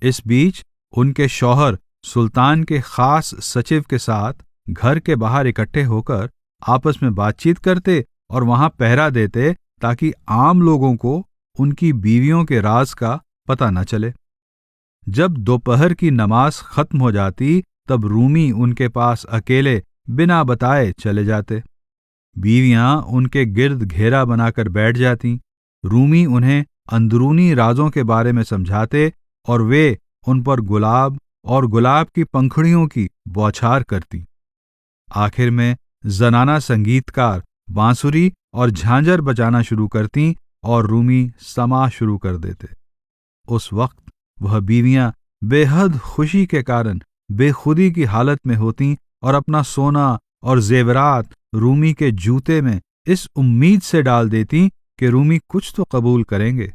इस बीच उनके शौहर सुल्तान के खास सचिव के साथ घर के बाहर इकट्ठे होकर आपस में बातचीत करते और वहां पहरा देते ताकि आम लोगों को उनकी बीवियों के राज का पता न चले। जब दोपहर की नमाज खत्म हो जाती तब रूमी उनके पास अकेले बिना बताए चले जाते। बीवियां उनके गिर्द घेरा बनाकर बैठ जातीं। रूमी उन्हें अंदरूनी राजों के बारे में समझाते और वे उन पर गुलाब और गुलाब की पंखुड़ियों की बौछार करती। आखिर में जनाना संगीतकार बांसुरी और झांझर बजाना शुरू करतीं और रूमी समा शुरू कर देते। उस वक्त वह बीवियां बेहद खुशी के कारण बेखुदी की हालत में होतीं और अपना सोना और जेवरात रूमी के जूते में इस उम्मीद से डाल देतीं कि रूमी कुछ तो कबूल करेंगे,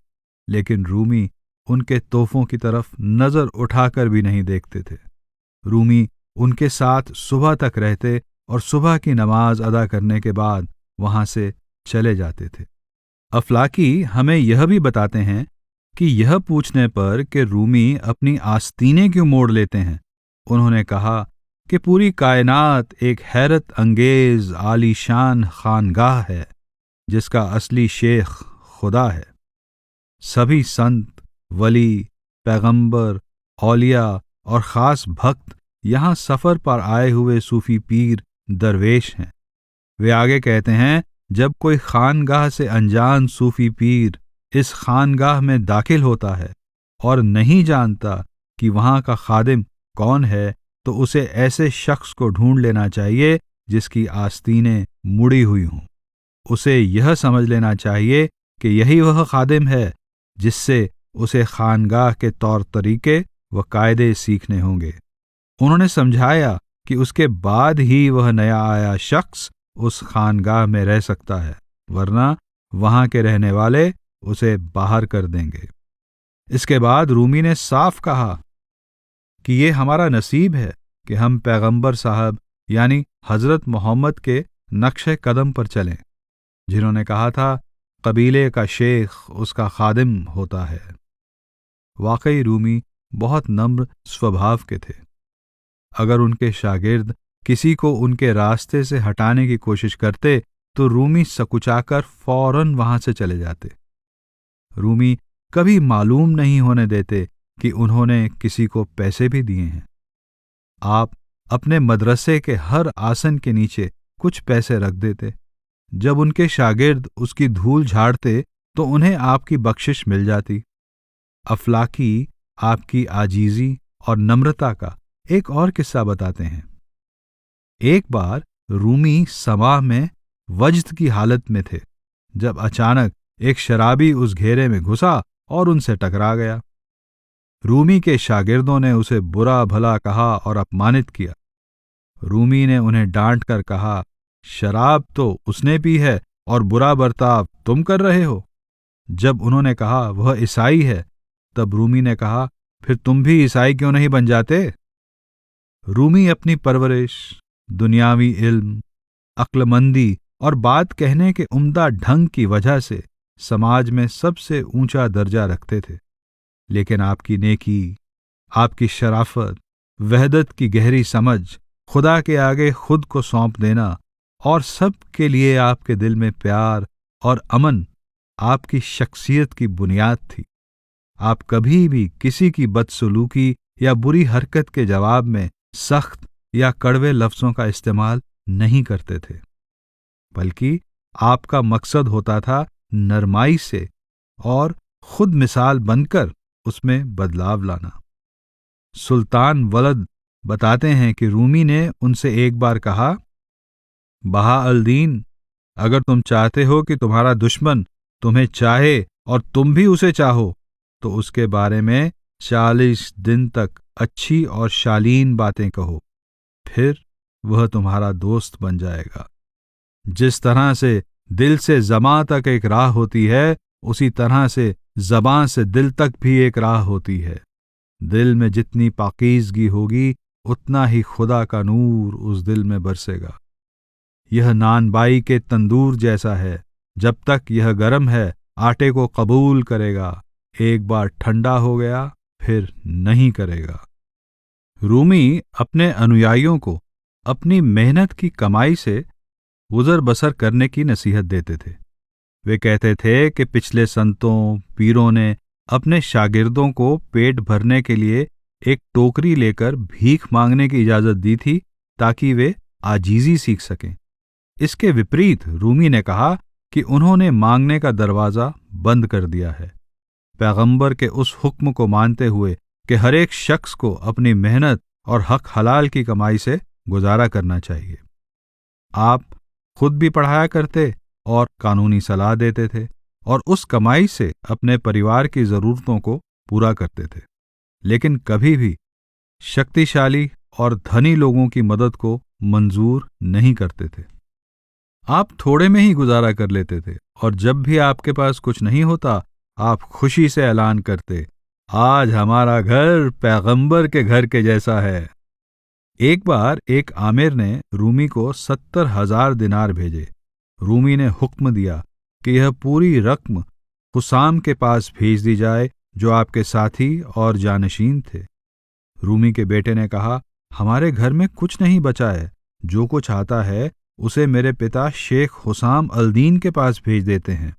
लेकिन रूमी उनके तोहफों की तरफ नजर उठाकर भी नहीं देखते थे। रूमी उनके साथ सुबह तक रहते और सुबह की नमाज अदा करने के बाद वहां से चले जाते थे। अफलाकी हमें यह भी बताते हैं कि यह पूछने पर कि रूमी अपनी आस्तीनें क्यों मोड़ लेते हैं, उन्होंने कहा कि पूरी कायनात एक हैरत अंगेज आलीशान खानगाह है जिसका असली शेख खुदा है। सभी संत, वली, पैगंबर, औलिया और ख़ास भक्त यहाँ सफ़र पर आए हुए सूफ़ी पीर दरवेश हैं। वे आगे कहते हैं, जब कोई खानगाह से अनजान सूफ़ी पीर इस खानगाह में दाखिल होता है और नहीं जानता कि वहाँ का खादिम कौन है, तो उसे ऐसे शख्स को ढूंढ लेना चाहिए जिसकी आस्तीनें मुड़ी हुई हों। उसे यह समझ लेना चाहिए कि यही वह खादिम है जिससे उसे खानगाह के तौर तरीके व कायदे सीखने होंगे। उन्होंने समझाया कि उसके बाद ही वह नया आया शख्स उस खानगाह में रह सकता है, वरना वहाँ के रहने वाले उसे बाहर कर देंगे। इसके बाद रूमी ने साफ कहा कि ये हमारा नसीब है कि हम पैगंबर साहब यानी हज़रत मोहम्मद के नक्शे कदम पर चलें, जिन्होंने कहा था कबीले का शेख उसका खादिम होता है। वाकई रूमी बहुत नम्र स्वभाव के थे। अगर उनके शागिर्द किसी को उनके रास्ते से हटाने की कोशिश करते तो रूमी सकुचाकर फौरन वहां से चले जाते। रूमी कभी मालूम नहीं होने देते कि उन्होंने किसी को पैसे भी दिए हैं। आप अपने मदरसे के हर आसन के नीचे कुछ पैसे रख देते। जब उनके शागिर्द उसकी धूल झाड़ते तो उन्हें आपकी बख्शिश मिल जाती। अफलाकी आपकी आजीजी और नम्रता का एक और किस्सा बताते हैं। एक बार रूमी समाह में वज्द की हालत में थे जब अचानक एक शराबी उस घेरे में घुसा और उनसे टकरा गया। रूमी के शागिर्दों ने उसे बुरा भला कहा और अपमानित किया। रूमी ने उन्हें डांट कर कहा, शराब तो उसने पी है और बुरा बर्ताव तुम कर रहे हो। जब उन्होंने कहा वह ईसाई है, तब रूमी ने कहा, फिर तुम भी ईसाई क्यों नहीं बन जाते। रूमी अपनी परवरिश, दुनियावी इल्म, अक्लमंदी और बात कहने के उम्दा ढंग की वजह से समाज में सबसे ऊंचा दर्जा रखते थे, लेकिन आपकी नेकी, आपकी शराफत, वहदत की गहरी समझ, खुदा के आगे खुद को सौंप देना और सब के लिए आपके दिल में प्यार और अमन आपकी शख्सियत की बुनियाद थी। आप कभी भी किसी की बदसलूकी या बुरी हरकत के जवाब में सख्त या कड़वे लफ्ज़ों का इस्तेमाल नहीं करते थे, बल्कि आपका मकसद होता था नरमाई से और खुद मिसाल बनकर उसमें बदलाव लाना। सुल्तान वलद बताते हैं कि रूमी ने उनसे एक बार कहा, बहा अल दीन, अगर तुम चाहते हो कि तुम्हारा दुश्मन तुम्हें चाहे और तुम भी उसे चाहो, तो उसके बारे में 40 दिन तक अच्छी और शालीन बातें कहो, फिर वह तुम्हारा दोस्त बन जाएगा। जिस तरह से दिल से ज़बां तक एक राह होती है, उसी तरह से ज़बां से दिल तक भी एक राह होती है। दिल में जितनी पाकीज़गी होगी, उतना ही खुदा का नूर उस दिल में बरसेगा। यह नानबाई के तंदूर जैसा है, जब तक यह गर्म है आटे को कबूल करेगा, एक बार ठंडा हो गया फिर नहीं करेगा। रूमी अपने अनुयायियों को अपनी मेहनत की कमाई से गुजर बसर करने की नसीहत देते थे। वे कहते थे कि पिछले संतों पीरों ने अपने शागिर्दों को पेट भरने के लिए एक टोकरी लेकर भीख मांगने की इजाज़त दी थी ताकि वे आजीज़ी सीख सकें। इसके विपरीत रूमी ने कहा कि उन्होंने मांगने का दरवाज़ा बंद कर दिया है, पैगंबर के उस हुक्म को मानते हुए कि हर एक शख्स को अपनी मेहनत और हक हलाल की कमाई से गुजारा करना चाहिए। आप खुद भी पढ़ाया करते और कानूनी सलाह देते थे और उस कमाई से अपने परिवार की ज़रूरतों को पूरा करते थे, लेकिन कभी भी शक्तिशाली और धनी लोगों की मदद को मंजूर नहीं करते थे। आप थोड़े में ही गुजारा कर लेते थे और जब भी आपके पास कुछ नहीं होता, आप खुशी से ऐलान करते, आज हमारा घर पैगंबर के घर के जैसा है। एक बार एक आमिर ने रूमी को 70,000 दिनार भेजे। रूमी ने हुक्म दिया कि यह पूरी रकम हुसाम के पास भेज दी जाए, जो आपके साथी और जानशीन थे। रूमी के बेटे ने कहा, हमारे घर में कुछ नहीं बचा है, जो कुछ आता है उसे मेरे पिता शेख हुसाम अल-दीन के पास भेज देते हैं।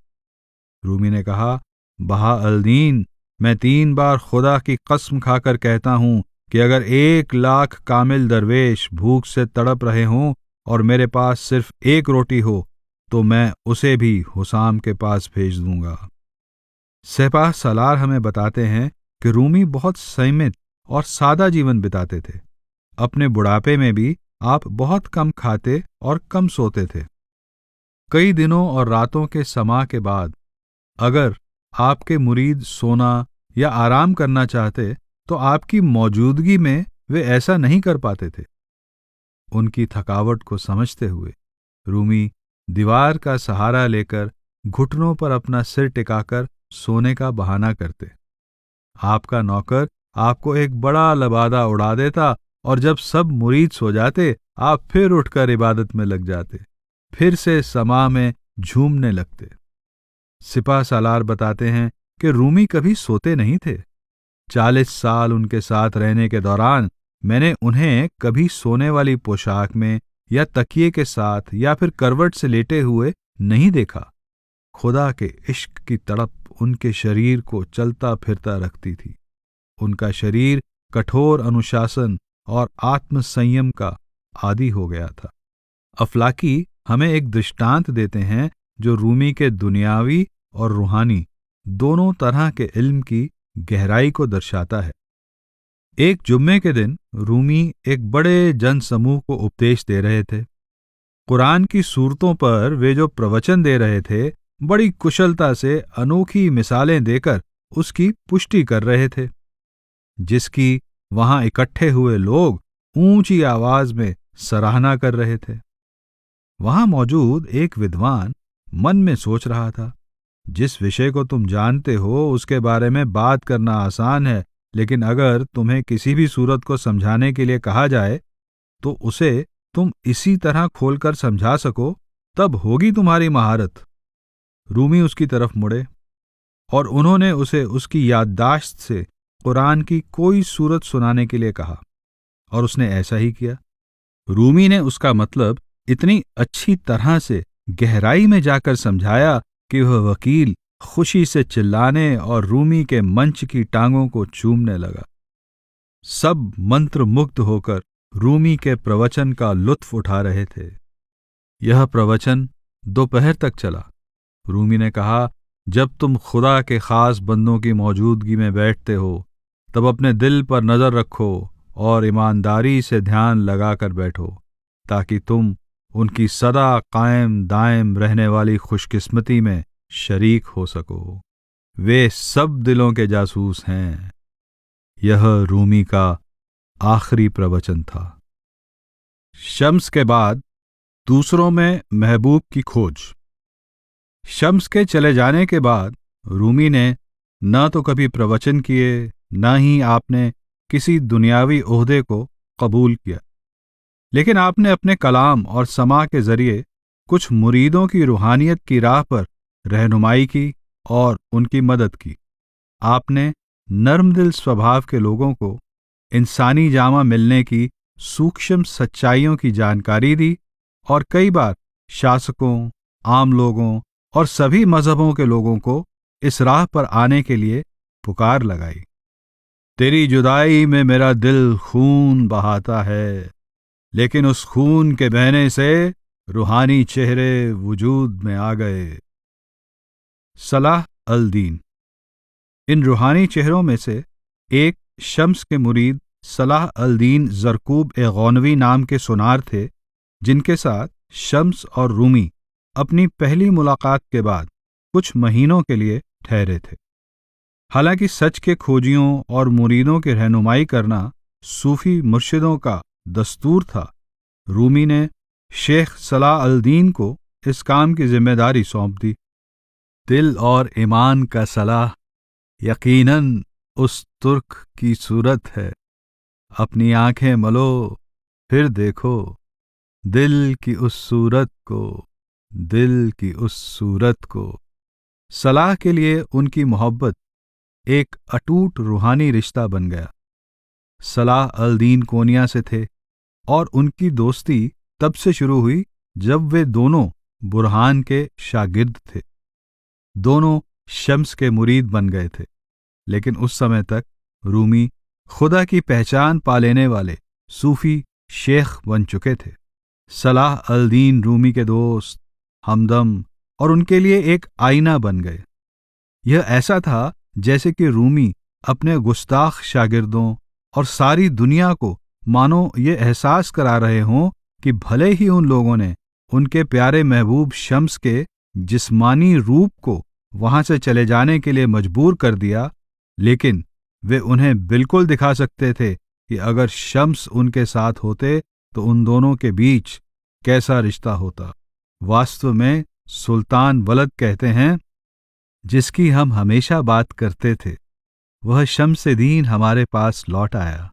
रूमी ने कहा, बहा अल-दीन, मैं 3 बार खुदा की कसम खाकर कहता हूं कि अगर 1 लाख कामिल दरवेश भूख से तड़प रहे हों और मेरे पास सिर्फ 1 रोटी हो, तो मैं उसे भी हुसाम के पास भेज दूंगा। सिपाह सलार हमें बताते हैं कि रूमी बहुत संयमित और सादा जीवन बिताते थे। अपने बुढ़ापे में भी आप बहुत कम खाते और कम सोते थे। कई दिनों और रातों के समा के बाद अगर आपके मुरीद सोना या आराम करना चाहते, तो आपकी मौजूदगी में वे ऐसा नहीं कर पाते थे। उनकी थकावट को समझते हुए रूमी दीवार का सहारा लेकर घुटनों पर अपना सिर टिकाकर सोने का बहाना करते। आपका नौकर आपको एक बड़ा लबादा उड़ा देता और जब सब मुरीद सो जाते, आप फिर उठकर इबादत में लग जाते, फिर से समा में झूमने लगते। सिपा सालार बताते हैं कि रूमी कभी सोते नहीं थे। 40 साल उनके साथ रहने के दौरान मैंने उन्हें कभी सोने वाली पोशाक में या तकिए के साथ या फिर करवट से लेटे हुए नहीं देखा। खुदा के इश्क की तड़प उनके शरीर को चलता फिरता रखती थी। उनका शरीर कठोर अनुशासन और आत्म संयम का आदी हो गया था। अफलाकी हमें एक दृष्टांत देते हैं जो रूमी के दुनियावी और रूहानी दोनों तरह के इल्म की गहराई को दर्शाता है। एक जुम्मे के दिन रूमी एक बड़े जनसमूह को उपदेश दे रहे थे। कुरान की सूरतों पर वे जो प्रवचन दे रहे थे, बड़ी कुशलता से अनोखी मिसालें देकर उसकी पुष्टि कर रहे थे, जिसकी वहां इकट्ठे हुए लोग ऊंची आवाज में सराहना कर रहे थे। वहां मौजूद एक विद्वान मन में सोच रहा था, जिस विषय को तुम जानते हो उसके बारे में बात करना आसान है, लेकिन अगर तुम्हें किसी भी सूरत को समझाने के लिए कहा जाए तो उसे तुम इसी तरह खोलकर समझा सको, तब होगी तुम्हारी महारत। रूमी उसकी तरफ मुड़े और उन्होंने उसे उसकी याददाश्त से कुरान की कोई सूरत सुनाने के लिए कहा, और उसने ऐसा ही किया। रूमी ने उसका मतलब इतनी अच्छी तरह से गहराई में जाकर समझाया कि वह वकील खुशी से चिल्लाने और रूमी के मंच की टांगों को चूमने लगा। सब मंत्रमुग्ध होकर रूमी के प्रवचन का लुत्फ उठा रहे थे। यह प्रवचन दोपहर तक चला। रूमी ने कहा, जब तुम खुदा के खास बंदों की मौजूदगी में बैठते हो, तब अपने दिल पर नजर रखो और ईमानदारी से ध्यान लगाकर बैठो, ताकि तुम उनकी सदा कायम दायम रहने वाली खुशकिस्मती में शरीक हो सको। वे सब दिलों के जासूस हैं। यह रूमी का आखिरी प्रवचन था। शम्स के बाद दूसरों में महबूब की खोज। शम्स के चले जाने के बाद रूमी ने न तो कभी प्रवचन किए, न ही आपने किसी दुनियावी ओहदे को कबूल किया, लेकिन आपने अपने कलाम और समा के जरिए कुछ मुरीदों की रूहानियत की राह पर रहनुमाई की और उनकी मदद की। आपने नर्मदिल स्वभाव के लोगों को इंसानी जामा मिलने की सूक्ष्म सच्चाइयों की जानकारी दी और कई बार शासकों, आम लोगों और सभी मजहबों के लोगों को इस राह पर आने के लिए पुकार लगाई। तेरी जुदाई में मेरा दिल खून बहाता है, लेकिन उस खून के बहने से रूहानी चेहरे वजूद में आ गए। सलाह अल-दीन। इन रूहानी चेहरों में से एक शम्स के मुरीद सलाह अल-दीन ज़रकूब ए गौनवी नाम के सुनार थे, जिनके साथ शम्स और रूमी अपनी पहली मुलाकात के बाद कुछ महीनों के लिए ठहरे थे। हालांकि सच के खोजियों और मुरीदों की रहनुमाई करना सूफी मुर्शिदों का दस्तूर था, रूमी ने शेख सलाह अल-दीन को इस काम की जिम्मेदारी सौंप दी। दिल और ईमान का सलाह यकीनन उस तुर्क की सूरत है। अपनी आंखें मलो, फिर देखो दिल की उस सूरत को, दिल की उस सूरत को। सलाह के लिए उनकी मोहब्बत एक अटूट रूहानी रिश्ता बन गया। सलाह अल दीन कोनिया से थे और उनकी दोस्ती तब से शुरू हुई जब वे दोनों बुरहान के शागिर्द थे। दोनों शम्स के मुरीद बन गए थे, लेकिन उस समय तक रूमी खुदा की पहचान पा लेने वाले सूफी शेख बन चुके थे। सलाह अल दीन रूमी के दोस्त, हमदम और उनके लिए एक आईना बन गए। यह ऐसा था जैसे कि रूमी अपने गुस्ताख शागिर्दों और सारी दुनिया को मानो ये एहसास करा रहे हों कि भले ही उन लोगों ने उनके प्यारे महबूब शम्स के जिस्मानी रूप को वहां से चले जाने के लिए मजबूर कर दिया, लेकिन वे उन्हें बिल्कुल दिखा सकते थे कि अगर शम्स उनके साथ होते तो उन दोनों के बीच कैसा रिश्ता होता। वास्तव में सुल्तान वलद कहते हैं, जिसकी हम हमेशा बात करते थे, वह शम्स-ए-दीन हमारे पास लौट आया।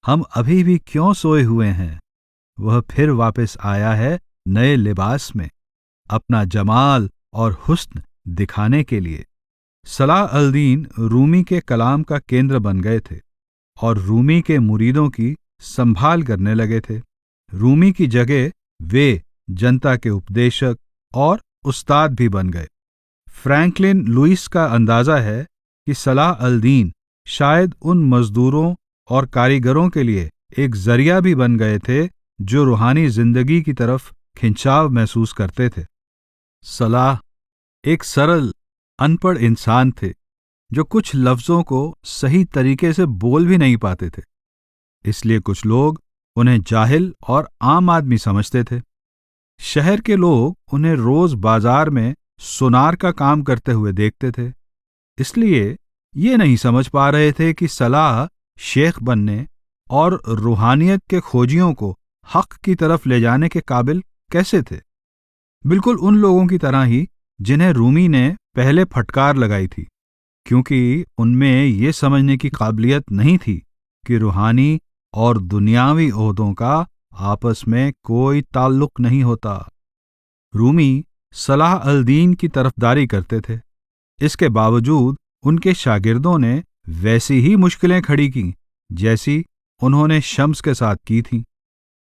हम अभी भी क्यों सोए हुए हैं? वह फिर वापस आया है नए लिबास में, अपना जमाल और हुस्न दिखाने के लिए। सलाह अल दीन रूमी के कलाम का केंद्र बन गए थे और रूमी के मुरीदों की संभाल करने लगे थे। रूमी की जगह वे जनता के उपदेशक और उस्ताद भी बन गए। फ्रैंकलिन लुइस का अंदाजा है कि सलाह अल दीन शायद उन मजदूरों और कारीगरों के लिए एक जरिया भी बन गए थे जो रूहानी जिंदगी की तरफ खिंचाव महसूस करते थे। सलाह एक सरल अनपढ़ इंसान थे जो कुछ लफ्जों को सही तरीके से बोल भी नहीं पाते थे, इसलिए कुछ लोग उन्हें जाहिल और आम आदमी समझते थे। शहर के लोग उन्हें रोज बाजार में सुनार का काम करते हुए देखते थे, इसलिए ये नहीं समझ पा रहे थे कि सलाह शेख बनने और रूहानियत के खोजियों को हक की तरफ ले जाने के काबिल कैसे थे। बिल्कुल उन लोगों की तरह ही जिन्हें रूमी ने पहले फटकार लगाई थी, क्योंकि उनमें ये समझने की काबिलियत नहीं थी कि रूहानी और दुनियावी ओहदों का आपस में कोई ताल्लुक नहीं होता। रूमी सलाह अल दीन की तरफदारी करते थे, इसके बावजूद उनके शागिर्दों ने वैसी ही मुश्किलें खड़ी की जैसी उन्होंने शम्स के साथ की थीं,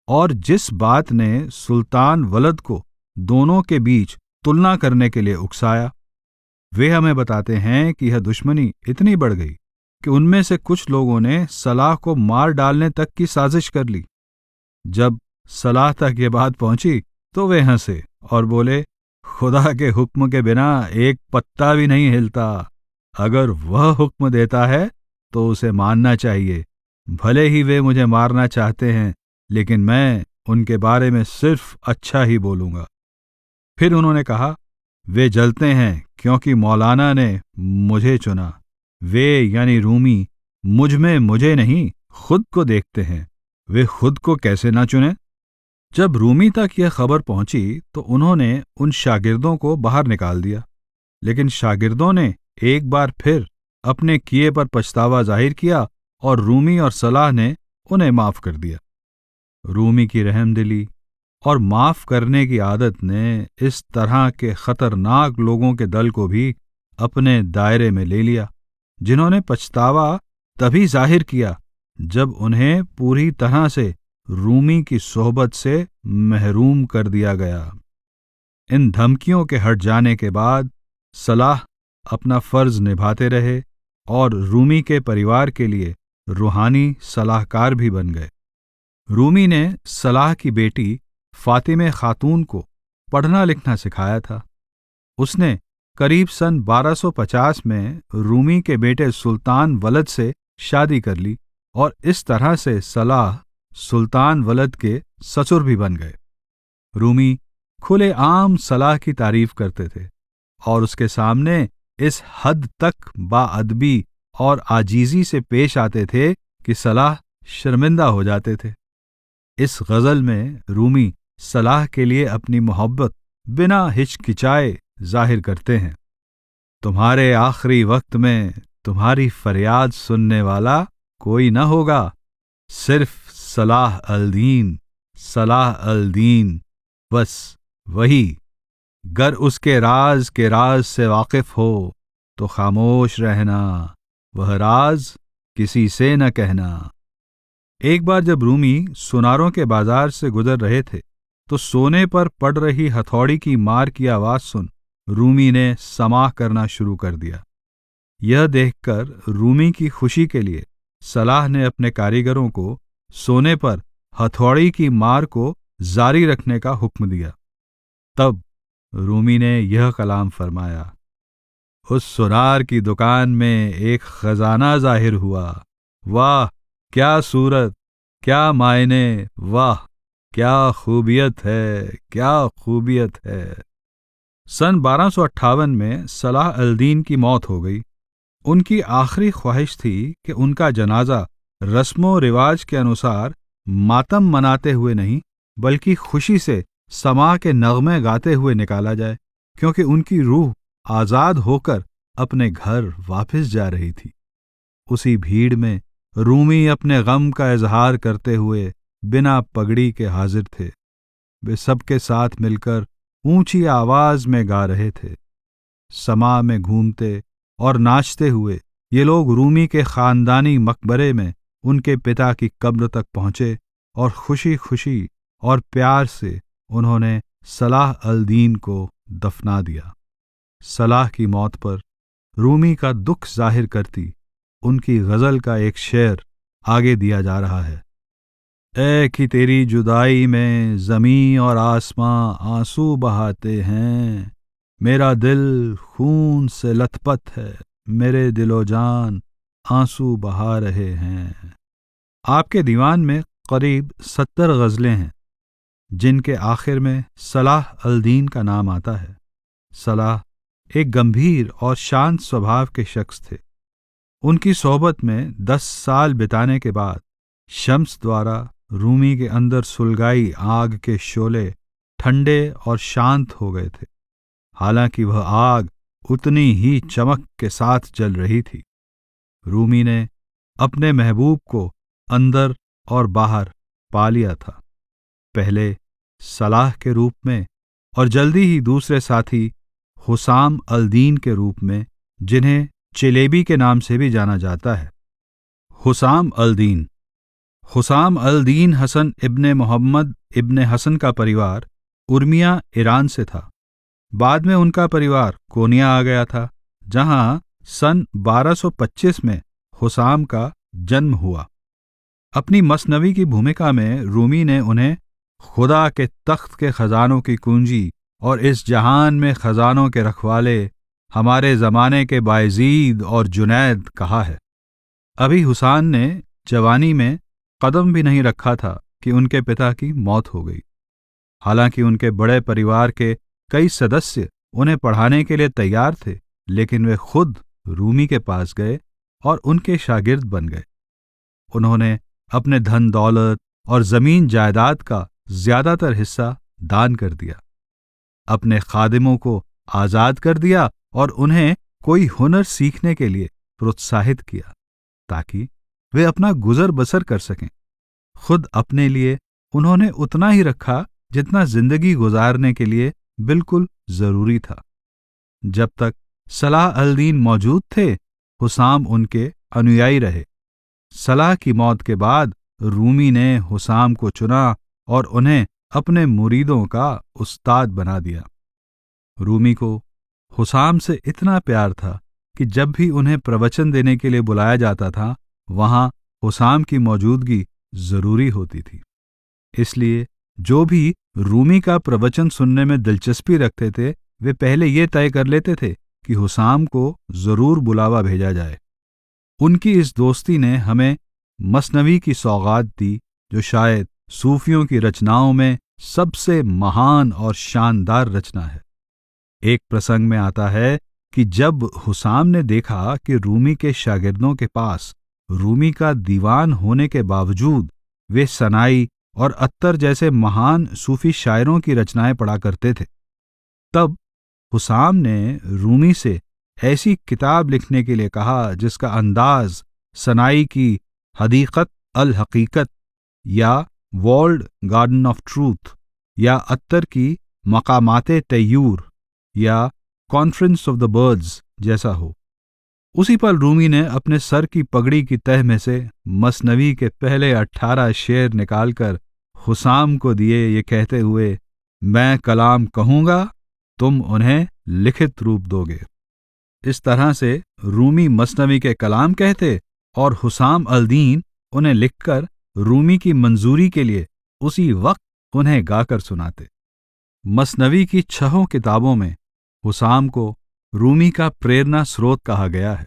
और जिस बात ने सुल्तान वलद को दोनों के बीच तुलना करने के लिए उकसाया। वे हमें बताते हैं कि यह दुश्मनी इतनी बढ़ गई कि उनमें से कुछ लोगों ने सलाह को मार डालने तक की साजिश कर ली। जब सलाह तक ये बात पहुंची तो वे हंसे और बोले, खुदा के हुक्म के बिना एक पत्ता भी नहीं हिलता। अगर वह हुक्म देता है तो उसे मानना चाहिए। भले ही वे मुझे मारना चाहते हैं, लेकिन मैं उनके बारे में सिर्फ अच्छा ही बोलूंगा। फिर उन्होंने कहा, वे जलते हैं क्योंकि मौलाना ने मुझे चुना। वे यानी रूमी मुझ में मुझे नहीं खुद को देखते हैं, वे खुद को कैसे ना चुने। जब रूमी तक यह खबर पहुंची तो उन्होंने उन शागिर्दों को बाहर निकाल दिया, लेकिन शागिर्दों ने एक बार फिर अपने किए पर पछतावा जाहिर किया और रूमी और सलाह ने उन्हें माफ कर दिया। रूमी की रहमदिली और माफ करने की आदत ने इस तरह के खतरनाक लोगों के दल को भी अपने दायरे में ले लिया, जिन्होंने पछतावा तभी जाहिर किया जब उन्हें पूरी तरह से रूमी की सोहबत से महरूम कर दिया गया। इन धमकियों के हट जाने के बाद सलाह अपना फर्ज निभाते रहे और रूमी के परिवार के लिए रूहानी सलाहकार भी बन गए। रूमी ने सलाह की बेटी फातिमे खातून को पढ़ना लिखना सिखाया था। उसने करीब सन 1250 में रूमी के बेटे सुल्तान वलद से शादी कर ली और इस तरह से सलाह सुल्तान वलद के ससुर भी बन गए। रूमी खुले आम सलाह की तारीफ करते थे और उसके सामने इस हद तक बाअदबी और आजीजी से पेश आते थे कि सलाह शर्मिंदा हो जाते थे। इस गजल में रूमी सलाह के लिए अपनी मोहब्बत बिना हिचकिचाए जाहिर करते हैं। तुम्हारे आखिरी वक्त में तुम्हारी फरियाद सुनने वाला कोई न होगा, सिर्फ सलाह अल दीन, सलाह अल दीन, बस वही। गर उसके राज के राज से वाकिफ हो तो खामोश रहना, वह राज किसी से न कहना। एक बार जब रूमी सुनारों के बाजार से गुजर रहे थे तो सोने पर पड़ रही हथौड़ी की मार की आवाज सुन रूमी ने समाह करना शुरू कर दिया। यह देखकर रूमी की खुशी के लिए सलाह ने अपने कारीगरों को सोने पर हथौड़ी की मार को जारी रखने का हुक्म दिया। तब रूमी ने यह कलाम फरमाया, उस सुनार की दुकान में एक खजाना जाहिर हुआ। वाह क्या सूरत, क्या मायने, वाह क्या खूबियत है, क्या खूबियत है। सन 1258 में सलाह अल-दीन की मौत हो गई। उनकी आखिरी ख्वाहिश थी कि उनका जनाजा रस्मो रिवाज के अनुसार मातम मनाते हुए नहीं बल्कि खुशी से समा के नगमे गाते हुए निकाला जाए, क्योंकि उनकी रूह आज़ाद होकर अपने घर वापस जा रही थी। उसी भीड़ में रूमी अपने गम का इजहार करते हुए बिना पगड़ी के हाजिर थे। वे सबके साथ मिलकर ऊंची आवाज में गा रहे थे। समा में घूमते और नाचते हुए ये लोग रूमी के खानदानी मकबरे में उनके पिता की कब्र तक पहुंचे और खुशी खुशी और प्यार से उन्होंने सलाह अल-दीन को दफना दिया। सलाह की मौत पर रूमी का दुख जाहिर करती उनकी गजल का एक शेर आगे दिया जा रहा है। ऐ कि तेरी जुदाई में ज़मीं और आसमां आंसू बहाते हैं, मेरा दिल खून से लथपथ है, मेरे दिलो जान आंसू बहा रहे हैं। आपके दीवान में करीब 70 गज़लें हैं जिनके आखिर में सलाह अल-दीन का नाम आता है। सलाह एक गंभीर और शांत स्वभाव के शख्स थे। उनकी सोहबत में 10 साल बिताने के बाद शम्स द्वारा रूमी के अंदर सुलगाई आग के शोले ठंडे और शांत हो गए थे। हालांकि वह आग उतनी ही चमक के साथ जल रही थी। रूमी ने अपने महबूब को अंदर और बाहर पा लिया था, पहले सलाह के रूप में और जल्दी ही दूसरे साथी हुसाम अल-दीन के रूप में, जिन्हें चेलेबी के नाम से भी जाना जाता है। हुसाम अल-दीन हुसाम अल-दीन हसन इब्ने मोहम्मद इब्ने हसन का परिवार उर्मिया ईरान से था। बाद में उनका परिवार कोनिया आ गया था, जहां सन 1225 में हुसाम का जन्म हुआ। अपनी मसनवी की भूमिका में रूमी ने उन्हें खुदा के तख्त के खजानों की कुंजी और इस जहान में खजानों के रखवाले हमारे ज़माने के बायजीद और जुनैद कहा है। अभी हुसैन ने जवानी में कदम भी नहीं रखा था कि उनके पिता की मौत हो गई। हालांकि उनके बड़े परिवार के कई सदस्य उन्हें पढ़ाने के लिए तैयार थे, लेकिन वे खुद रूमी के पास गए और उनके शागिर्द बन गए। उन्होंने अपने धन दौलत और जमीन जायदाद का ज्यादातर हिस्सा दान कर दिया, अपने खादिमों को आजाद कर दिया और उन्हें कोई हुनर सीखने के लिए प्रोत्साहित किया ताकि वे अपना गुजर बसर कर सकें। खुद अपने लिए उन्होंने उतना ही रखा जितना जिंदगी गुजारने के लिए बिल्कुल जरूरी था। जब तक सलाह अल-दीन मौजूद थे, हुसाम उनके अनुयायी रहे। सलाह की मौत के बाद रूमी ने हुसाम को चुना और उन्हें अपने मुरीदों का उस्ताद बना दिया। रूमी को हुसाम से इतना प्यार था कि जब भी उन्हें प्रवचन देने के लिए बुलाया जाता था, वहां हुसाम की मौजूदगी जरूरी होती थी। इसलिए जो भी रूमी का प्रवचन सुनने में दिलचस्पी रखते थे, वे पहले ये तय कर लेते थे कि हुसाम को जरूर बुलावा भेजा जाए। उनकी इस दोस्ती ने हमें मसनवी की सौगात दी, जो शायद सूफियों की रचनाओं में सबसे महान और शानदार रचना है। एक प्रसंग में आता है कि जब हुसाम ने देखा कि रूमी के शागिर्दों के पास रूमी का दीवान होने के बावजूद वे सनाई और अत्तर जैसे महान सूफी शायरों की रचनाएं पढ़ा करते थे, तब हुसाम ने रूमी से ऐसी किताब लिखने के लिए कहा जिसका अंदाज सनाई की हदीकत अल हकीकत या वॉल्ड गार्डन ऑफ ट्रूथ या अत्तर की मकामाते तय्यूर या कॉन्फ्रेंस ऑफ द बर्ड्स जैसा हो। उसी पल रूमी ने अपने सर की पगड़ी की तह में से मसनवी के पहले 18 शेर निकालकर हुसाम को दिए, ये कहते हुए, मैं कलाम कहूंगा, तुम उन्हें लिखित रूप दोगे। इस तरह से रूमी मसनवी के कलाम कहते और हुसाम अल दीन उन्हें लिखकर रूमी की मंजूरी के लिए उसी वक्त उन्हें गाकर सुनाते। मसनवी की 6 किताबों में हुसाम को रूमी का प्रेरणा स्रोत कहा गया है।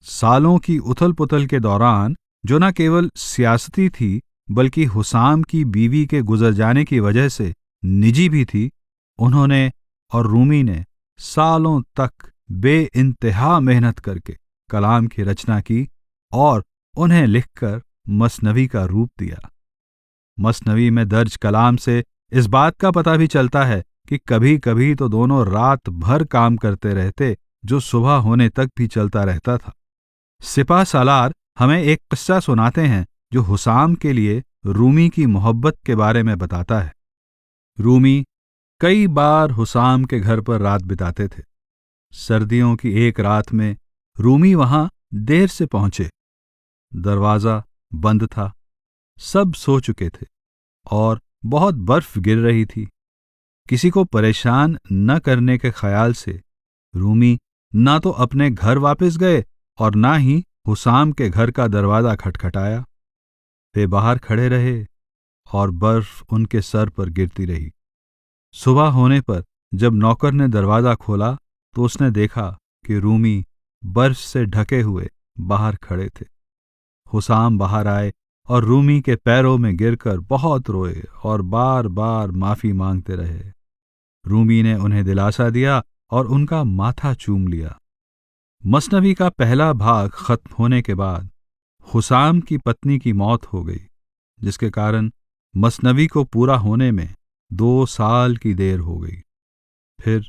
सालों की उथल पुथल के दौरान, जो न केवल सियासती थी बल्कि हुसाम की बीवी के गुजर जाने की वजह से निजी भी थी, उन्होंने और रूमी ने सालों तक बेइंतहा मेहनत करके कलाम की रचना की और उन्हें लिखकर मसनवी का रूप दिया। मसनवी में दर्ज कलाम से इस बात का पता भी चलता है कि कभी कभी तो दोनों रात भर काम करते रहते, जो सुबह होने तक भी चलता रहता था। सिपा सालार हमें एक किस्सा सुनाते हैं जो हुसाम के लिए रूमी की मोहब्बत के बारे में बताता है। रूमी कई बार हुसाम के घर पर रात बिताते थे। सर्दियों की एक रात में रूमी वहां देर से पहुंचे। दरवाजा बंद था, सब सो चुके थे और बहुत बर्फ गिर रही थी। किसी को परेशान न करने के ख्याल से रूमी ना तो अपने घर वापस गए और ना ही हुसाम के घर का दरवाजा खटखटाया। वे बाहर खड़े रहे और बर्फ उनके सर पर गिरती रही। सुबह होने पर जब नौकर ने दरवाजा खोला तो उसने देखा कि रूमी बर्फ से ढके हुए बाहर खड़े थे। हुसाम बाहर आए और रूमी के पैरों में गिरकर बहुत रोए और बार बार माफी मांगते रहे। रूमी ने उन्हें दिलासा दिया और उनका माथा चूम लिया। मसनवी का पहला भाग खत्म होने के बाद हुसाम की पत्नी की मौत हो गई, जिसके कारण मसनवी को पूरा होने में 2 साल की देर हो गई। फिर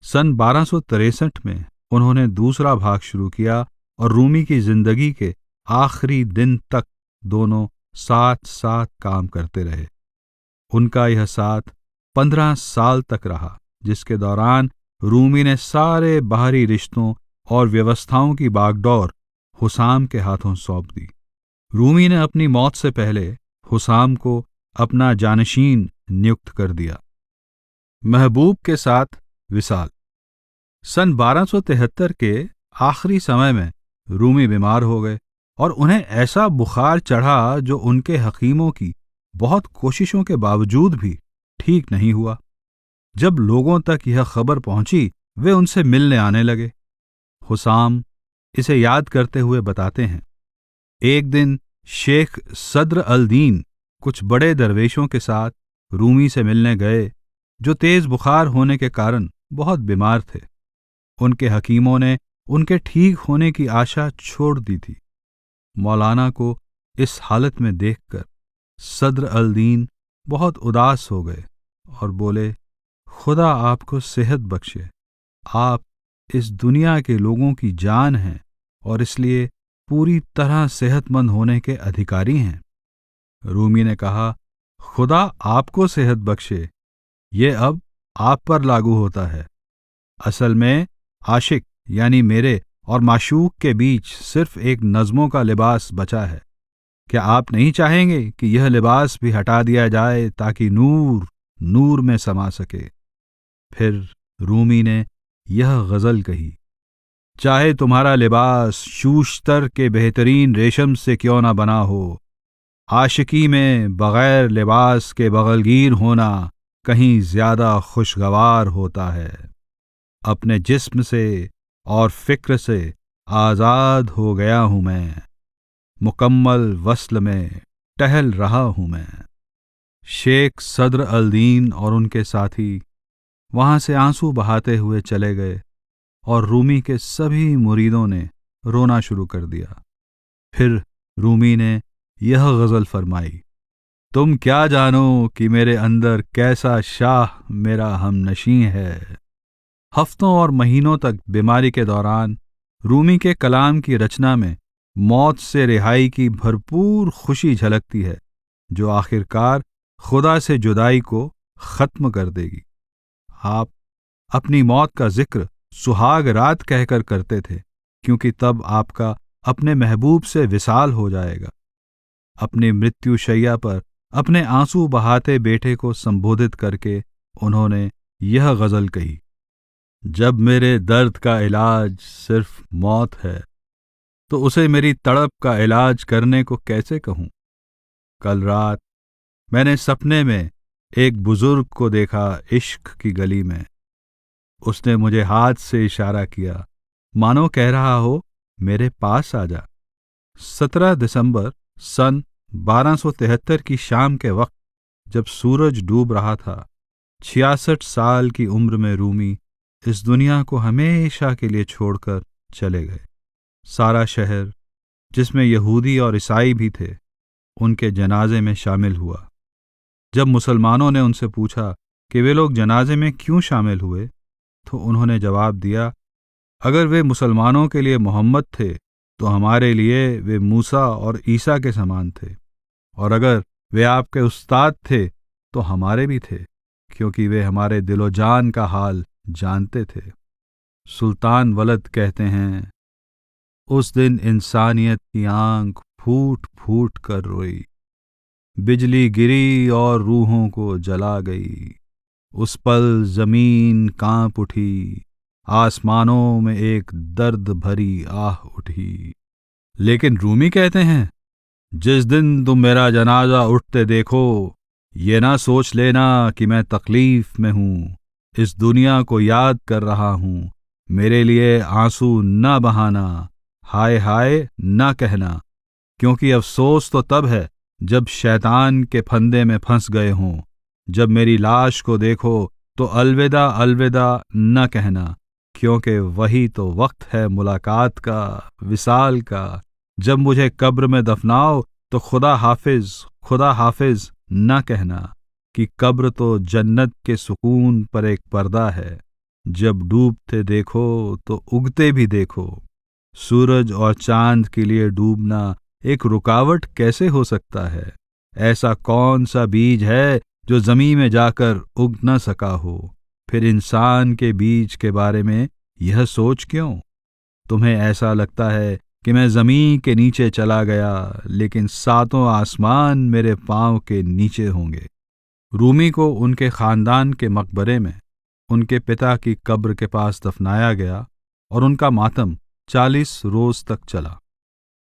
सन 1263 में उन्होंने दूसरा भाग शुरू किया और रूमी की जिंदगी के आखिरी दिन तक दोनों साथ साथ काम करते रहे। उनका यह साथ 15 साल तक रहा, जिसके दौरान रूमी ने सारे बाहरी रिश्तों और व्यवस्थाओं की बागडोर हुसाम के हाथों सौंप दी। रूमी ने अपनी मौत से पहले हुसाम को अपना जानशीन नियुक्त कर दिया। महबूब के साथ विसाल। सन 1273 के आखिरी समय में रूमी बीमार हो गए और उन्हें ऐसा बुखार चढ़ा जो उनके हकीमों की बहुत कोशिशों के बावजूद भी ठीक नहीं हुआ। जब लोगों तक यह खबर पहुंची, वे उनसे मिलने आने लगे। हुसाम इसे याद करते हुए बताते हैं, एक दिन शेख सद्र अल दीन कुछ बड़े दरवेशों के साथ रूमी से मिलने गए, जो तेज बुखार होने के कारण बहुत बीमार थे। उनके हकीमों ने उनके ठीक होने की आशा छोड़ दी थी। मौलाना को इस हालत में देखकर सद्र अल दीन बहुत उदास हो गए और बोले, खुदा आपको सेहत बख्शे, आप इस दुनिया के लोगों की जान हैं और इसलिए पूरी तरह सेहतमंद होने के अधिकारी हैं। रूमी ने कहा, खुदा आपको सेहत बख्शे, ये अब आप पर लागू होता है। असल में आशिक यानी मेरे और माशूक के बीच सिर्फ एक नज़्मों का लिबास बचा है। क्या आप नहीं चाहेंगे कि यह लिबास भी हटा दिया जाए ताकि नूर नूर में समा सके? फिर रूमी ने यह गज़ल कही, चाहे तुम्हारा लिबास शूश्तर के बेहतरीन रेशम से क्यों ना बना हो, आशिकी में बगैर लिबास के बगलगीर होना कहीं ज्यादा खुशगवार होता है। अपने जिस्म से और फिक्र से आज़ाद हो गया हूं मैं, मुकम्मल वस्ल में टहल रहा हूं मैं। शेख सद्र अल दीन और उनके साथी वहां से आंसू बहाते हुए चले गए और रूमी के सभी मुरीदों ने रोना शुरू कर दिया। फिर रूमी ने यह गज़ल फरमाई, तुम क्या जानो कि मेरे अंदर कैसा शाह मेरा हमनशी है। हफ्तों और महीनों तक बीमारी के दौरान रूमी के कलाम की रचना में मौत से रिहाई की भरपूर खुशी झलकती है, जो आखिरकार खुदा से जुदाई को खत्म कर देगी। आप अपनी मौत का जिक्र सुहाग रात कहकर करते थे, क्योंकि तब आपका अपने महबूब से विसाल हो जाएगा। अपनी मृत्यु शैया पर अपने आंसू बहाते बेटे को संबोधित करके उन्होंने यह गजल कही, जब मेरे दर्द का इलाज सिर्फ मौत है तो उसे मेरी तड़प का इलाज करने को कैसे कहूं। कल रात मैंने सपने में एक बुजुर्ग को देखा इश्क की गली में। उसने मुझे हाथ से इशारा किया, मानो कह रहा हो मेरे पास आ जा। 17 दिसंबर सन 1273 की शाम के वक्त जब सूरज डूब रहा था, 66 साल की उम्र में रूमी इस दुनिया को हमेशा के लिए छोड़कर चले गए। सारा शहर, जिसमें यहूदी और ईसाई भी थे, उनके जनाजे में शामिल हुआ। जब मुसलमानों ने उनसे पूछा कि वे लोग जनाजे में क्यों शामिल हुए, तो उन्होंने जवाब दिया, अगर वे मुसलमानों के लिए मोहम्मद थे तो हमारे लिए वे मूसा और ईसा के समान थे, और अगर वे आपके उस्ताद थे तो हमारे भी थे, क्योंकि वे हमारे दिलो जान का हाल जानते थे। सुल्तान वलद कहते हैं, उस दिन इंसानियत की आंख फूट फूट कर रोई, बिजली गिरी और रूहों को जला गई। उस पल जमीन कांप उठी, आसमानों में एक दर्द भरी आह उठी। लेकिन रूमी कहते हैं, जिस दिन तुम मेरा जनाजा उठते देखो, ये ना सोच लेना कि मैं तकलीफ में हूं। इस दुनिया को याद कर रहा हूं, मेरे लिए आंसू न बहाना, हाय हाय न कहना, क्योंकि अफसोस तो तब है जब शैतान के फंदे में फंस गए हों। जब मेरी लाश को देखो तो अलविदा अलविदा न कहना, क्योंकि वही तो वक्त है मुलाकात का, विसाल का। जब मुझे कब्र में दफनाओ तो खुदा हाफिज न कहना, कि कब्र तो जन्नत के सुकून पर एक पर्दा है। जब डूबते देखो तो उगते भी देखो। सूरज और चांद के लिए डूबना एक रुकावट कैसे हो सकता है? ऐसा कौन सा बीज है जो जमीन में जाकर उग न सका हो? फिर इंसान के बीज के बारे में यह सोच क्यों? तुम्हें ऐसा लगता है कि मैं जमीन के नीचे चला गया, लेकिन सातों आसमान मेरे पांव के नीचे होंगे। रूमी को उनके खानदान के मकबरे में उनके पिता की कब्र के पास दफनाया गया और उनका मातम 40 रोज तक चला।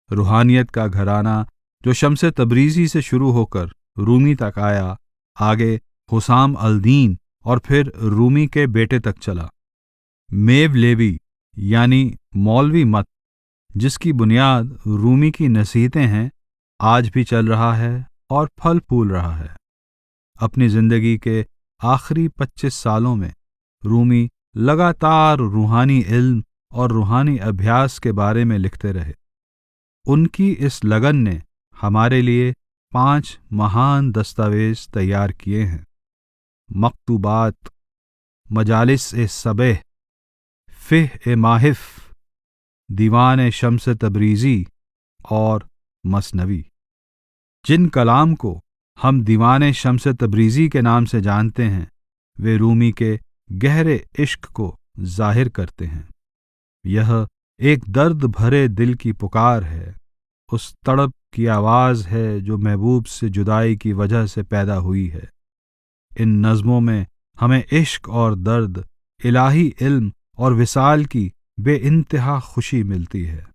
रूहानियत का घराना जो शम्से तबरीजी से शुरू होकर रूमी तक आया, आगे हुसाम अल-दीन और फिर रूमी के बेटे तक चला। मेव लेवी यानी मौलवी मत, जिसकी बुनियाद रूमी की नसीहतें हैं, आज भी चल रहा है और फल फूल रहा है। अपनी जिंदगी के आखिरी 25 सालों में रूमी लगातार रूहानी इल्म और रूहानी अभ्यास के बारे में लिखते रहे। उनकी इस लगन ने हमारे लिए 5 महान दस्तावेज तैयार किए हैं: मकतूबात, मजालिस-ए-सबह, फिह-ए-माहिफ, दीवान-ए-शम्स तबरीजी और मसनवी। जिन कलाम को हम दीवान-ए-शम्स तबरीजी के नाम से जानते हैं, वे रूमी के गहरे इश्क को जाहिर करते हैं। यह एक दर्द भरे दिल की पुकार है, उस तड़प की आवाज़ है जो महबूब से जुदाई की वजह से पैदा हुई है। इन नज़्मों में हमें इश्क और दर्द, इलाही इल्म और विसाल की बेइंतहा खुशी मिलती है।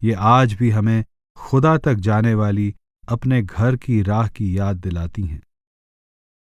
ये आज भी हमें खुदा तक जाने वाली अपने घर की राह की याद दिलाती हैं।